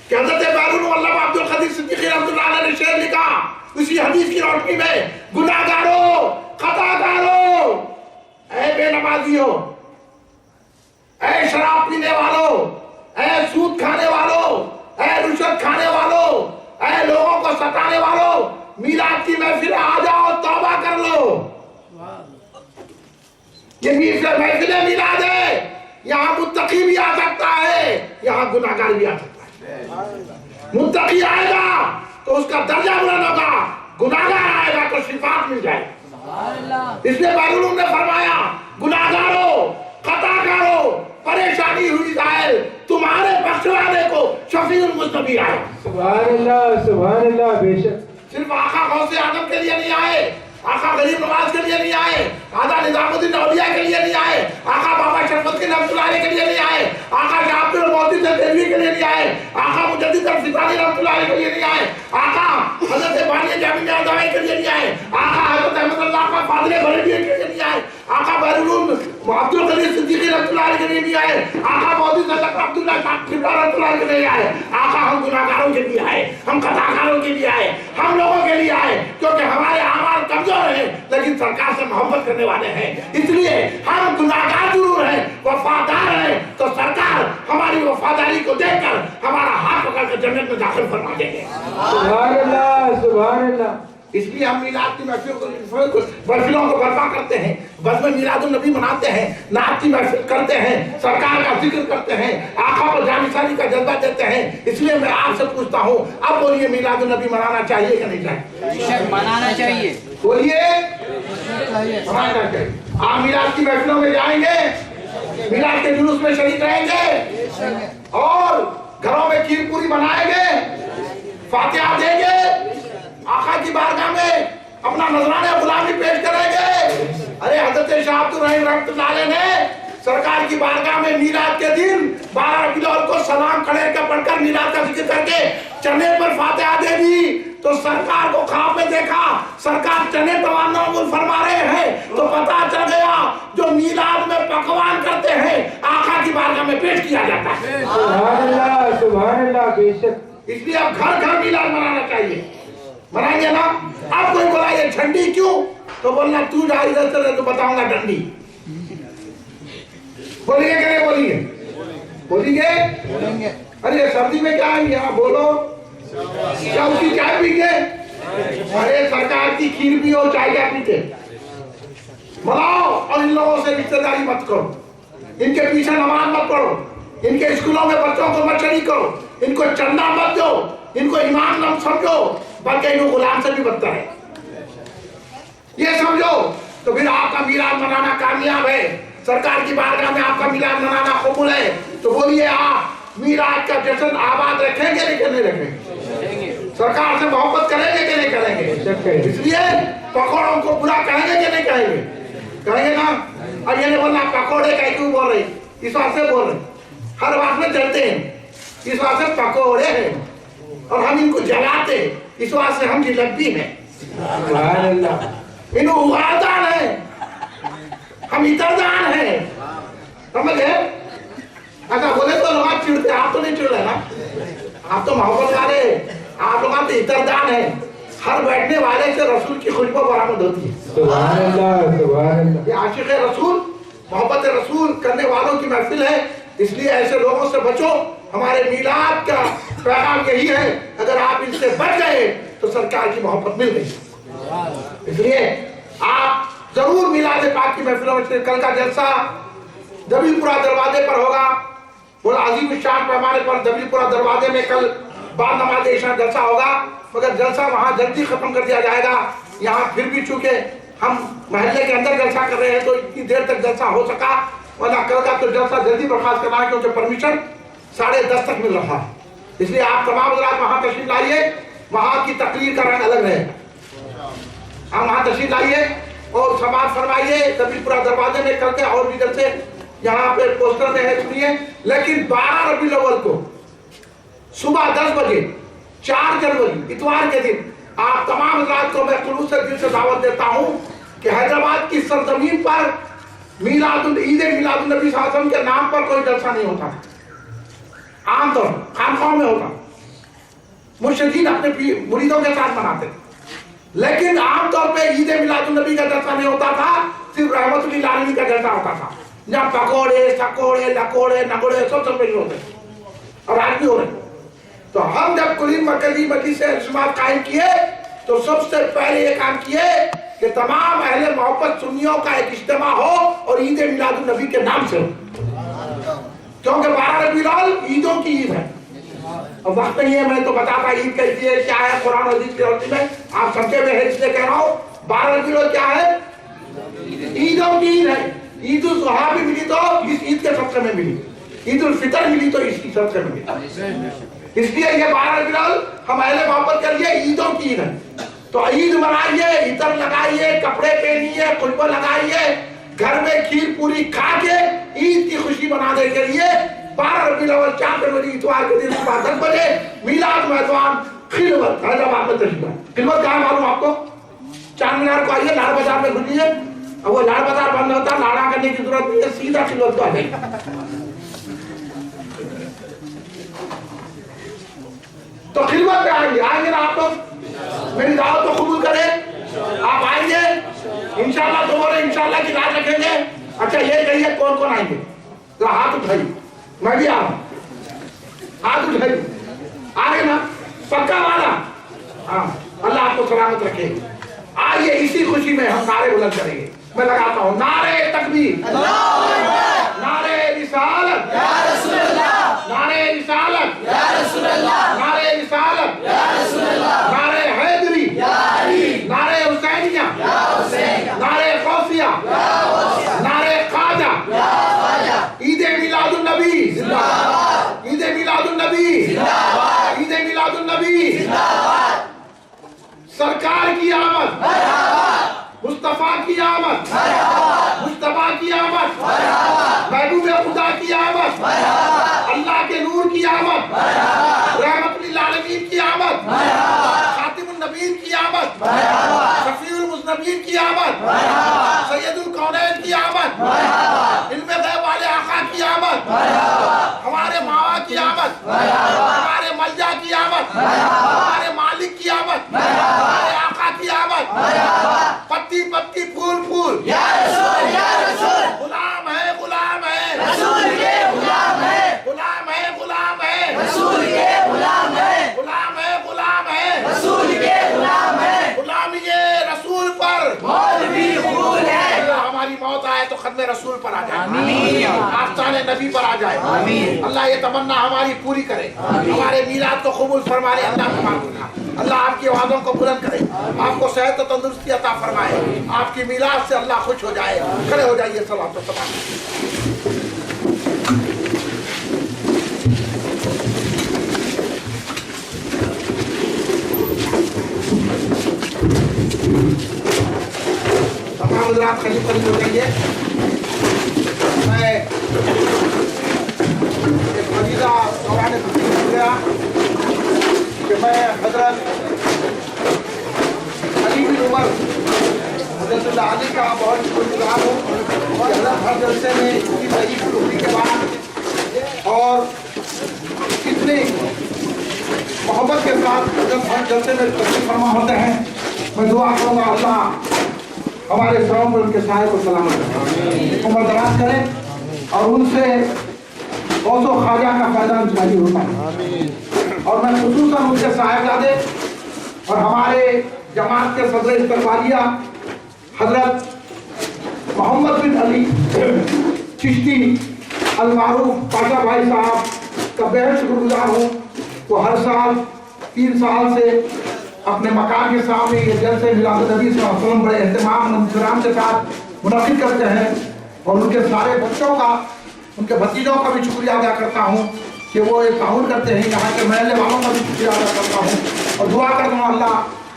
کہ حضرت بین النور علامہ عبد القدیر صدیقی رحمۃ اللہ علیہ نے شعر لکھا اسی حدیث کی روشنی میں، گناہگاروں خطا کاروں، اے بے نمازیوں، اے شراب پینے والوں، اے سود کھانے والوں، اے رشوت کھانے والوں، اے لوگوں کو ستانے والوں، میلاد کی محفل آ جاؤ، توبہ کر لو۔ یہ محفل میلاد ہے، یہاں متقی بھی آ سکتا ہے، یہاں گناہگار بھی آ سکتا ہے۔ متقی آئے گا تو اس کا درجہ بلند ہوگا، گناہگار آئے گا تو شفاعت مل جائے گا۔ اس لیے بین النور نے فرمایا گناہگاروں خطا کاروں پریشانی ہوئی ظاہر، تمہارے بخشوانے کو شفیع المذنبین آئے۔ سبحان اللہ بے شک۔ صرف آقا غوث اعظم کے لیے نہیں آئے، آقا غریب نواز کے لیے نہیں آئے، آقا نظام الدین اولیاء کے لیے نہیں آئے، آقا بابا شرف الدین رحمۃ اللہ علیہ کے لیے نہیں آئے، آقا شاہ عبد المحسن دہلوی کے لیے نہیں آئے، آقا مجدد الفسانی رحمۃ اللہ علیہ کے لیے نہیں آئے، آقا حضرت بانی جامع ادوی کے لیے نہیں آئے، آقا حضرت احمد اللہ کا فاضل بریلوی کے لیے نہیں آئے، آقا بین النور عبد القدیر صدیقی رحمۃ اللہ علیہ کے لیے نہیں آئے، آقا مودود حضرت عبداللہ رحمۃ اللہ علیہ کے لیے آئے، آقا ہم گناہگاروں کے لیے آئے، ہم خطا کاروں کے لیے آئے، ہم لوگوں کے لیے آئے، کیونکہ ہمارے اعمال کمزور ہیں لیکن سرکار سے محبت کرنے والے ہیں، اس لیے ہم گناہگار ضرور ہیں، وفادار ہیں، تو سرکار ہماری وفاداری کو دیکھ کر ہمارا ہاتھ پکڑ کر جنت میں داخل فرما دیں گے۔ سبحان اللہ سبحان اللہ۔ اس لیے ہم میلاد کی محفلوں کو برپا کرتے ہیں، بزم میلاد النبی مناتے ہیں، نعت کی محفل کرتے ہیں، سرکار کا ذکر کرتے ہیں، آقا کو جانشانی کا جذبہ دیتے ہیں۔ اس لیے میں آپ سے پوچھتا ہوں، اب بولیے میلاد النبی منانا چاہیے کہ نہیں چاہیے؟ منانا چاہیے۔ بولیے منانا چاہیے۔ آپ میلاد کی محفلوں میں جائیں گے، میلاد کے جلوس میں شریک رہیں گے اور گھروں میں کھیر پوری بنائیں گے، فاتحہ دیں گے، آقا کی بارگاہ میں اپنا نذرانہ غلامی پیش کریں گے۔ ارے حضرت شاہ عبد الرحیم رحمۃ اللہ علیہ نے سرکار کی بارگاہ میں میلاد کے دن 12 ربیع الاول کو سلام کھڑے کر پڑھ کر میلاد کا ذکر کر کے چنے پر فاتحہ دے دی، تو سرکار کو خواب میں دیکھا سرکار چنے توانول فرما رہے ہیں، تو پتا چل گیا جو میلاد میں پکوان کرتے ہیں آقا کی بارگاہ میں پیش کیا جاتا ہے۔ سبحان اللہ بے شک۔ اس لیے اب گھر گھر میلاد منانا چاہیے، منائیں گے نا؟ اب کوئی بولا یہ جھنڈی کیوں، تو بولنا تو جا ادھر سے تو بتاؤں گا ڈنڈی۔ بولیے کہ نہیں بولیے؟ بولیے؟ ارے سردی میں کیا ہے یہاں بولو، کیا اس کی چائے پی کے؟ ارے سرکار کی کھیر بھی ہو چائے کیا پیتے؟ بلاؤ اور ان لوگوں سے رشتہ داری مت کرو، ان کے پیچھے نماز مت پڑھو، ان کے اسکولوں میں بچوں کو مت شریک کرو، ان کو چندہ مت دو، ان کو امام نہ سمجھو، بلکہ ان کو غلام سے بھی بدتر ہے۔ یہ سمجھو تو پھر آپ کا میلاد منانا کامیاب ہے، سرکار کی بارگاہ میں آپ کا میلاد منانا قبول ہے۔ تو بولیے آپ میلاد کا جشن آباد رکھیں گے کہ نہیں رکھیں گے؟ سرکار سے محبت کریں گے کہ نہیں کریں گے؟ اس لیے پکوڑوں کو برا کہیں گے کہ نہیں کہیں گے؟ کہیں گے نا؟ اور یہ نہیں بولنا پکوڑے کا کیوں بول رہے، اس واسطے بول رہے، ہر بات میں جلتے ہیں، اس واسطے پکوڑے ہیں، اور ہم ان کو جلاتے اس واسطے ہم جلبی ہیں، انہوں اغاردان ہیں، ہم اتردان ہیں، سمجھے؟ اچھا بولے تو لوگ چڑھتے، آپ تو نہیں چڑھ رہے نا، آپ تو محبت والے، آپ لوگ تو اتردان ہیں، ہر بیٹھنے والے سے رسول کی خوشبو برآمد ہوتی ہے۔ سبحان اللہ سبحان اللہ۔ یہ عاشق رسول، محبت رسول کرنے والوں کی محفل ہے، اس لیے ایسے لوگوں سے بچو. ہمارے میلاد کا پیغام یہی ہے, اگر آپ ان سے بچ گئے تو سرکار کی محبت مل گئی. اس لیے آپ ضرور میلاد پاک کی محفلوں میں, کل کا جلسہ دبی پورہ دروازے پر ہوگا, بولا عظیم الشان پیمانے پر دبی پورہ دروازے میں کل بعد نماز عشاء جلسہ ہوگا, مگر جلسہ وہاں جلدی ختم کر دیا جائے گا. یہاں پھر بھی چونکہ ہم محلے کے اندر جلسہ کر رہے ہیں تو اتنی دیر تک جلسہ ہو سکا, ورنہ کل کا تو جلسہ جلدی برخاست کرنا ہے کیونکہ پرمیشن 10:30 تک مل رہا ہے. اس لیے آپ تمام حضرات وہاں تشریف لائیے, وہاں کی تقریر کا رنگ الگ رہے. ہم وہاں تشریف لائیے اور سماعت فرمائیے دبی پورہ دروازے میں کل کے اور بھی جلسے یہاں پہ پوسٹر میں ہے سنیے. لیکن 12 ربیع الاول کو صبح 10 بجے 4 جنوری اتوار کے دن آپ تمام حضرات کو میں خلوص سے دل سے دعوت دیتا ہوں کہ حیدرآباد کی سرزمین پر عید میلاد النبی صلی اللہ علیہ وسلم کے نام پر کوئی جلسہ نہیں ہوتا. عام طور خانقاہوں میں ہوتا, مرشدین اپنے مریدوں کے ساتھ مناتے تھے, لیکن عام طور پہ عید میلاد النبی کا جلسہ نہیں ہوتا تھا, صرف رحمت للعالمین کا جلسہ ہوتا تھا, جہاں پکوڑے سکوڑے لکوڑے نگوڑے سب پیش ہوتے اور آج بھی ہو رہے. تو ہم جب کلین مرکزی مجلس سے اجتماعات قائم کیے تو سب سے پہلے یہ کام کیے کہ تمام اہل محبت سنیوں کا ایک اجتماع ہو اور عید میلاد النبی کے نام سے ہو, کیونکہ 12 ربیع الاول عیدوں کی عید ہے. اب وقت نہیں ہے میں تو بتاتا عید کیسی ہے کیا ہے, قرآن حدیث کی روشنی میں آپ سمجھے میں ہے, اس لیے کہہ رہا ہوں 12 ربیع الاول کیا ہے, عیدوں کی عید ہے. عید الاضحیٰ بھی ملی تو اس عید کے صدقے میں ملی, عید الفطر ملی تو اس کی صدقے میں ملی. اس لیے یہ 12 ربیع الاول ہم اہل محبت کریے, عیدوں کی عید ہے. تو عید منائیے, عطر لگائیے, کپڑے پہنیے, خوشبو لگائیے, گھر میں کھیر پوری کھا کے عید کی خوشی منانے کے لیے 12 ربیع الاول 4 جنوری اتوار کے دن صبح 10 بجے میلاد میدان خلوت حیدرآباد میں تشریف لائیں. خلوت کہاں معلوم آپ کو, چار مینار کو آئیے, لاڑ بازار میں گھسیے, اب وہ لاڑ بازار بند ہوتا, لاڑا کرنے کی ضرورت نہیں ہے, سیدھا خلوت کو آ جائیے. تو خلوت پہ آئیں گے نا آپ لوگ, میری دعوت کو قبول کریں, آپ آئیں گے انشاءاللہ, تو بولے انشاءاللہ کی لاج رکھیں گے. اچھا یہ کہیے کون کون آئیں گے, تو ہاتھ اٹھائیے, میں بھی آؤں, ہاتھ اٹھائیے, آئے نا پکا والا, ہاں اللہ آپ کو سلامت رکھے. آئیے اسی خوشی میں ہم نعرے بلند کریں گے. میں لگاتا ہوں نعرے تکبیر, نعرے رسالت یا رسول اللہ, نعرے رسالت یا رسول اللہ, نعرے رسالت یا رسول اللہ, نعرے حیدری یا علی, نعرے حسینیہ یا حسین, نعرے غوثیہ یا غوثیہ, نعرے خواجہ یا خواجہ. عید میلاد النبی زندہ باد, عید میلاد النبی زندہ باد, عید میلاد النبی زندہ باد. سرکار کی آمد مرحبا, مصطفیٰ کی آمد مرحبا, مصطفیٰ کی آمد مرحبا, محبوب خدا کی آمد مرحبا, اللہ کے نور کی آمد مرحبا, رحمت للعالمین کی آمد مرحبا, خاتم النبیین کی آمد مرحبا, شفیع المذنبین کی آمد مرحبا, سید الکونین کی آمد مرحبا, علم غیب والے آقا کی آمد مرحبا, ہمارے ماوا کی آمد مرحبا, ہمارے ملجا کی آمد مرحبا, ہمارے مالک کی آمد مرحبا, ہمارے آقا کی آمد مرحبا. پتی پتی پھول پھول یا رسول یا رسول, غلام ہے غلام ہے رسول کے غلام ہے, غلام ہے غلام ہے رسول کے غلام ہے, غلام ہے غلام ہے رسول کے غلام ہے. غلامی رسول پر مولوی قبول ہے, ہماری موت آئے تو ختم رسول پر آ جائے, آستان نبی پر آ جائے. اللہ یہ تمنا ہماری پوری کرے, ہمارے میلاد کو قبول فرمائے. اللہ کا اللہ آپ کی وعدوں کو بلند کرے, آپ کو صحت و تندرستی عطا فرمائے, آپ کی میلاد سے اللہ خوش ہو جائے. کھڑے ہو جائیے, صلوات و سلام. تمام حضرات قریب قریب ہو جائیے. میں ایک فریضہ دوران تقریر ہو گیا کہ میں حضرت علی بن عمر حضرت اللہ علی کا بہت شکر گزار ہوں, اور حضرت ہر جلسے میں اس کی ضعیف ٹوکری کے بعد اور کتنی محبت کے ساتھ حضرت ہر جلسے میں تشریف فرما ہوتے ہیں. میں دعا کروں گا اللہ ہمارے سروں پر ان کے سائے کو سلامت رکھے, عمر دراز کرے, اور ان سے غوث و خواجہ کا فیضان جاری ہوتا ہے. اور میں خصوصاً ان کے صاحبزادے اور ہمارے جماعت کے صدر استقبالیہ حضرت محمد بن علی چشتی المعروف پاشا بھائی صاحب کا بہت شکر گزار ہوں. وہ ہر سال 3 سال سے اپنے مکان کے سامنے یہ جلسے میلاد النبی صلی اللہ علیہ وسلم بڑے اہتمام و انتظام کے ساتھ منعقد کرتے ہیں. اور ان کے سارے بچوں کا، ان کے بھتیجوں کا بھی شکریہ ادا کرتا ہوں کہ وہ یہ تعاون کرتے ہیں. یہاں کے محلے والوں کا بھی شکریہ ادا کرتا ہوں اور دعا کرتا ہوں اللہ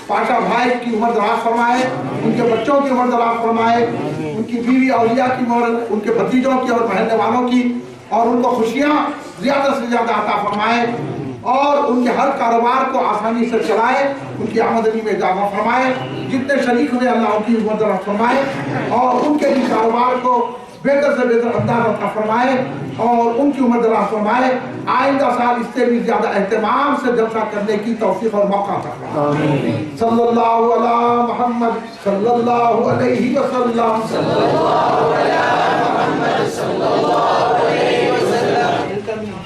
پاشا بھائی کی عمر دراز فرمائے، ان کے بچوں کی عمر دراز فرمائے، ان کی بیوی اولیاء کی عمر، ان کے بھتیجوں کی اور محلے والوں کی، اور ان کو خوشیاں زیادہ سے زیادہ عطا فرمائے اور ان کے ہر کاروبار کو آسانی سے چلائے، ان کی آمدنی میں اضافہ فرمائے. جتنے شریک ہوئے اللہ ان کی عمر دراز فرمائے اور ان کے بھی کاروبار کو بہتر سے بہتر انداز عطا فرمائے اور ان کی عمر دراز فرمائے. آئندہ سال اس سے بھی زیادہ اہتمام سے جلسہ کرنے کی توفیق اور موقع عطا فرمائے. صلی اللہ علی محمد صلی اللہ علیہ وسلم. صلی اللہ علی محمد صلی اللہ علیہ وسلم.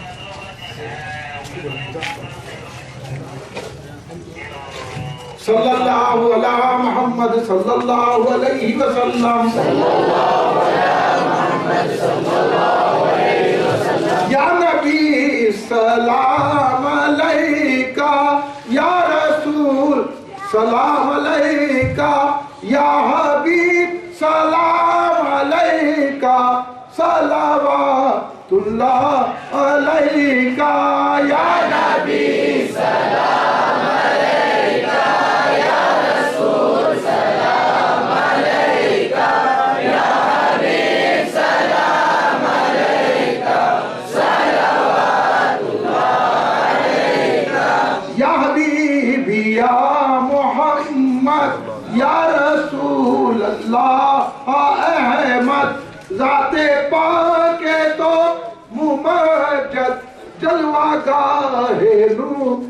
صلی اللہ علی محمد صلی اللہ علیہ وسلم. صلی اللہ علی محمد صلی اللہ علیہ وسلم. یا نبی سلام علیکہ، یا رسول سلام علیکہ، یا حبیب سلام علیکہ، صلوات اللہ علیکہ. یا نبی سلام علیکہ، یا رسول سلام علیکہ، یا حبیب سلام علیکہ، صلوات اللہ علیکہ. یا حبیبی یا محمد، یا رسول اللہ احمد، ذات پاک تو ممجد، جلوہ گاہ نور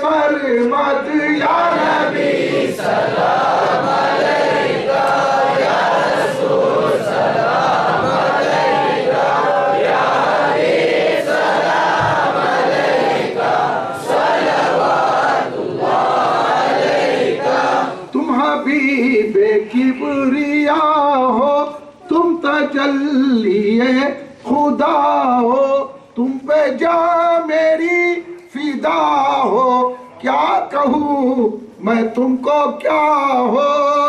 سرمد. یا نبی سلام علیکہ، یا رسول سلام علیکہ، یا حبیب سلام علیکہ، صلوات اللہ علیکہ. تم حبیب کبریا ہو، تم تجلی خدا ہو، تم پہ جاں میری فدا ہو. کیا کہوں میں تم کو کیا ہو.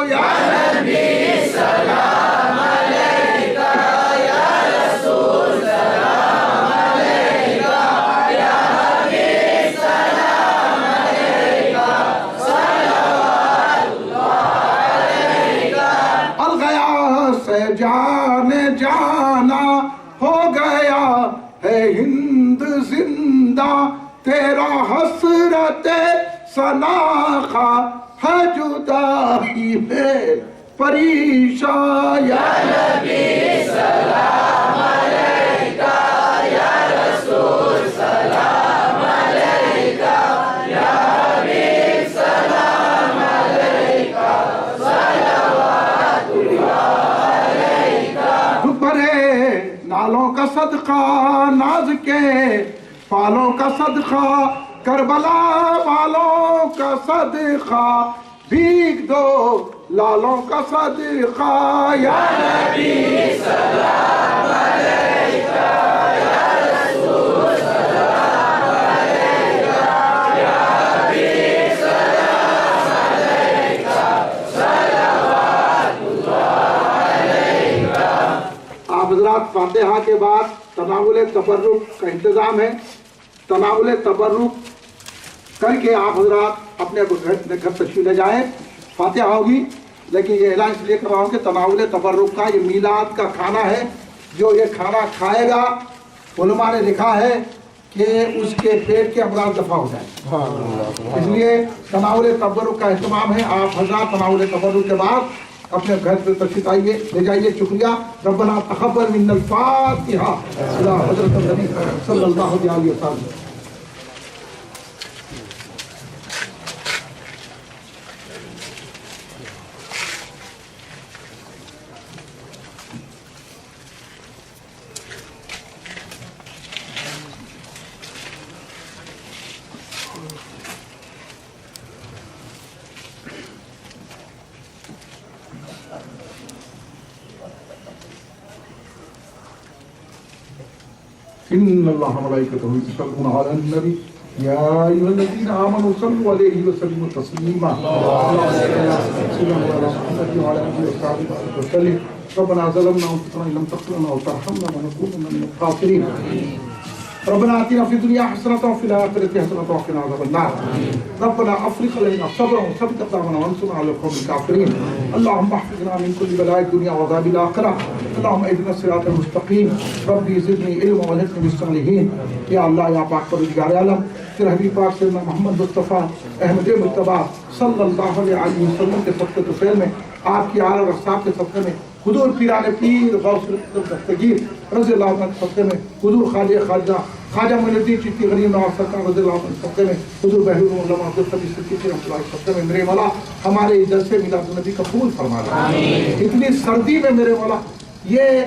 یا نبی سلام علیکہ، یا رسول سلام علیکہ، یا حبیب سلام علیکہ، صلوات اللہ علیکہ. الغیاث سے جان جانا ہو گیا ہے ہند زندہ، تیرا حسرت سناخا ہے جدائی میں پریشان. یا نبی سلام علیکہ، یا رسول سلام علیکہ، یا حبیب سلام علیکہ، صلوات اللہ علیکہ. بڑے نالوں کا صدقہ، ناز کے پالوں کا صدقہ، کربلا والوں کا صدقہ، بھیگ دو لالوں کا صدقہ. یا نبی سلام علیکہ، یا رسول سلام علیکہ، یا حبیب سلام علیکہ، صلوات اللہ علیکہ. آپ حضرات فاتحہ کے بعد تناول تبرک کا انتظام ہے. تناول تبرک کر کے آپ حضرات اپنے گھر تشریف لے جائیں. فاتحہ ہوگی، لیکن یہ اعلان اس لیے کر رہا ہوں کہ تناول تبرک کا یہ میلاد کا کھانا ہے. جو یہ کھانا کھائے گا علماء نے لکھا ہے کہ اس کے پیٹ کے امراض دفع ہو جائیں. اس لیے تناول تبرک کا اہتمام ہے. آپ حضرات تناول تبرک کے بعد اپنے گھر پہ تشریف آئیے، لے جائیے. شکریہ. ربنا تقبل منا الفاتحہ الی حضرت النبی صلی اللہ علیہ وسلم. ان اللہ وملائکتہ یصلون علی النبی یا ایھا الذین آمنوا صلوا علیہ وسلموا تسلیما ربنا ظلمنا انفسنا ان لم تغفر لنا وترحمنا لنكونن من الخاسرین ربنا آتنا في الدنيا حسنة وفي الآخرة حسنة وقنا عذاب النار ربنا أفرغ علينا صبرا وثبت أقدامنا وانصرنا على القوم الكافرين اللهم احفظنا من كل بلاء الدنيا وعذاب الآخرة اللهم اهدنا الصراط المستقيم ربي زدني علما والحقني بالصالحين یا اللہ یا پاک پروردگار عالم پھر حبیب پاک سیدنا محمد مصطفیٰ احمد مجتبیٰ صلی اللہ علیہ وسلم کے صدقے طفیل میں آپ کی آل اور اصحاب کے صدقے میں حضور پیران پیر غوث دستگیر رضی اللہ عنہ کے صدقے میں حضور خواجہ معین الدین چشتی غریب نواز سرکار رضی اللہ عنہ کے صدقے میں حضور بہلول علامہ عبدالقدیر صدیقی رحمۃ اللہ کے صدقے میں میرے مولا ہمارے جلسے میلاد النبی قبول فرما دے اتنی سردی میں میرے مولا یہ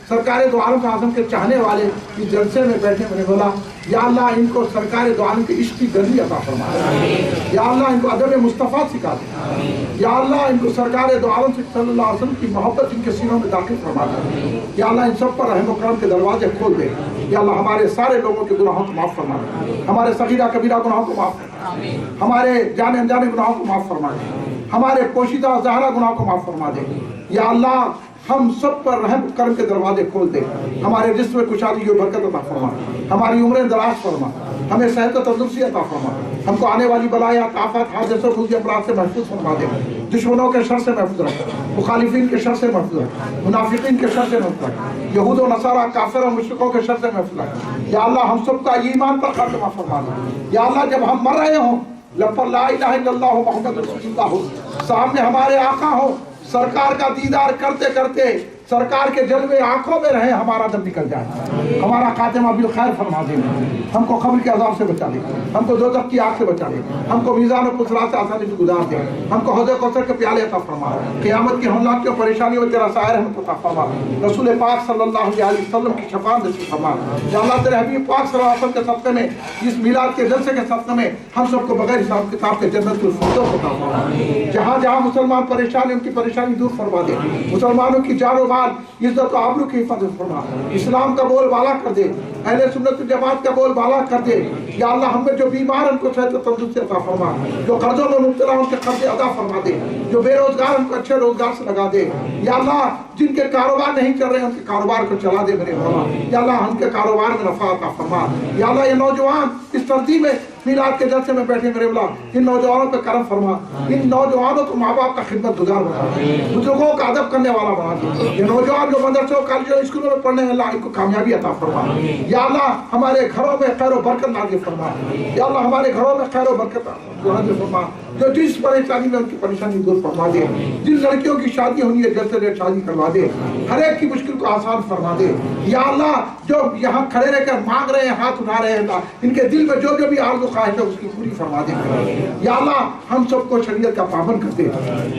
سرکار دو عالم اعظم کے چاہنے والے اس جلسے میں بیٹھے میرے مولا یا اللہ ان کو سرکار دو عالم کے عشق کی گرمی عطا فرما دے یا اللہ ان کو ادب مصطفیٰ سکھا دے یا اللہ ان کو سرکار دو عالم صلی اللہ علیہ وسلم کی محبت ان کے سینوں میں داخل فرما دے یا اللہ ان سب پر رحم و کرم کے دروازے کھول دے یا اللہ ہمارے سارے لوگوں کے گناہوں کو معاف فرما دے ہمارے صغیرہ کبیرہ گناہوں کو معاف فرما دے ہمارے جانے انجانے گناہوں کو معاف فرما دے ہمارے پوشیدہ ظاہرہ گناہوں کو معاف فرما دے یا اللہ ہم سب پر رحم کرم کے دروازے کھول دے ہمارے جسم میں کشادگی اور برکت عطا فرما ہماری عمریں دراز فرما ہمیں صحت و تندرستی عطا فرما ہم کو آنے والی بلایات آفات حادثوں اور خصوصی امراض سے محفوظ فرما دے دشمنوں کے شر سے محفوظ رکھ مخالفین کے شر سے محفوظ رکھ منافقین کے شر سے محفوظ رکھ یہود و نصارہ کافر اور مشرکوں کے شر سے محفوظ رکھ یا اللہ ہم سب کا ایمان پر خاتمہ فرما دے یا اللہ جب ہم مر رہے ہوں لب پر لا الہ الا اللہ محمد رسول اللہ ہو سامنے ہمارے آقا ہو سرکار کا دیدار کرتے کرتے سرکار کے جلوے آنکھوں میں رہے ہمارا دم نکل جائے ہمارا خاتمہ بالخیر فرما دے ہم کو قبر کے عذاب سے بچا لے ہم کو دوزخ کی آگ سے بچا لے ہم کو میزان و پسرات سے آسانی سے گزار دے ہم کو حوض کوثر کے پیالے عطا فرما قیامت کی ہولناک کی پریشانیوں میں تیرا سایہ رحمت عطا فرما رسول پاک صلی اللہ علیہ وسلم کی شفاعت نصیب فرما یا اللہ تیرے حبیب پاک صلی اللہ علیہ وسلم کے صدقے میں اس میلاد کے جلسے کے صدقے میں ہم سب کو بغیر حساب کتاب کے جنت الفردوس عطا فرما جہاں جہاں مسلمان پریشان ہیں ان کی پریشانی دور فرما دے مسلمانوں کی جان و مال عزت و آبرو کی حفاظت فرما اسلام کا بول بالا کر دے اہل سنت الجماعت کا بول بالا کر دے یا اللہ ہم میں جو بیمار ان کو صحت و تندرستی عطا فرما جو قرضوں میں مبتلا ان کے قرض ادا فرما دے جو بے روزگار ان کو اچھے روزگار سے لگا دے یا اللہ جن کے کاروبار نہیں چل رہے ان کے کاروبار کو چلا دے میرے مولا یا اللہ ہم کے کاروبار میں نفع عطا فرما یا اللہ یہ نوجوان اس سردی میں میلاد کے جلسے میں بیٹھے میرے مولا ان نوجوانوں پہ کرم فرما ان نوجوانوں کو ماں باپ کا خدمت گزار بنا دے بزرگوں کا ادب کرنے والا بنا دے یہ نوجوان جو مدرسوں کالجوں اسکولوں میں پڑھنے ہیں اللہ ان کو کامیابی عطا فرما یا اللہ ہمارے گھروں میں خیر و برکت نازل فرما یا اللہ ہمارے گھروں میں خیر و برکت نازل فرما جو جس پریشانی میں ان کی پریشانی دور فرما دے جن لڑکیوں کی شادی ہونی ہے جلد سے جلد شادی کروا دے ہر ایک کی مشکل کو آسان فرما دے یا اللہ جو یہاں کھڑے رہ کر مانگ رہے ہیں ہاتھ اٹھا رہے ہیں اللہ ان کے دل میں جو بھی آرزو خواہش ہے اس کی پوری فرما دے یا اللہ ہم سب کو شریعت کا پابند کر دے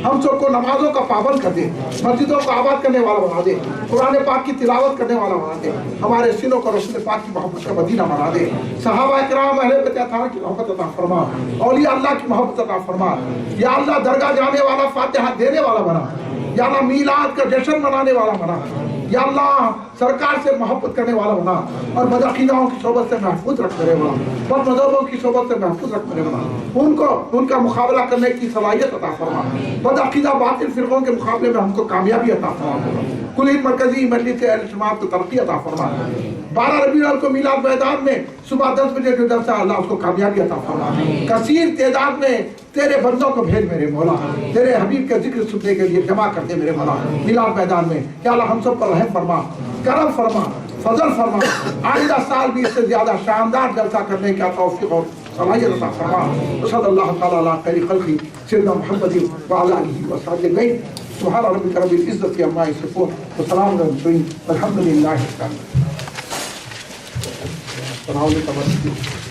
ہم سب کو نمازوں کا پابند کر دے مسجدوں کو آباد کرنے والا بنا دے قرآن پاک کی تلاوت کرنے والا بنا دے ہمارے سینوں کو رسول پاک کی محبت کا مدینہ بنا دے صحابہ کرام اہل بیت اطہار کی محبت عطا فرما اولیاء اللہ کی محبت عطا فرما یا اللہ درگاہ جانے والا فاتحہ دینے والا بنا یا اللہ میلاد کا جشن منانے والا بنا یا اللہ سرکار سے محبت کرنے والا بنا اور بدعقیدہوں کی صحبت سے محفوظ رکھ کرے بنا بد مذہبوں کی صحبت سے محفوظ رکھ کرے بنا ان کا مقابلہ کرنے کی صلاحیت عطا فرما بدعقیدہ باطل فرقوں کے مقابلے میں ہم کو کامیابی عطا فرما کل مرکزی مجلس اہل سنت کو ترقی عطا فرما 12 ربیع الاول کو میلاد میدان میں صبح 10 بجے جو جلسہ اللہ اس کو کامیابی عطا فرما کثیر تعداد میں تیرے بندوں کو بھیج میرے مولا تیرے حبیب کے ذکر سننے کے لیے جمع کر دے میرے مولا میلاد میدان میں یا اللہ ہم سب پر رحم فرما کرم فرما فضل فرما آئندہ سال بھی اس سے زیادہ شاندار جلسہ کرنے کا توفیق اور صلاحیت عطا فرما صلی اللہ تعالی علی خیر خلقی سیدنا محمد وعلی آلہ وصحبہ اجمعین سبحان ربک رب العزت عما یصفون وسلام علی المرسلین والحمد للہ رب العالمین.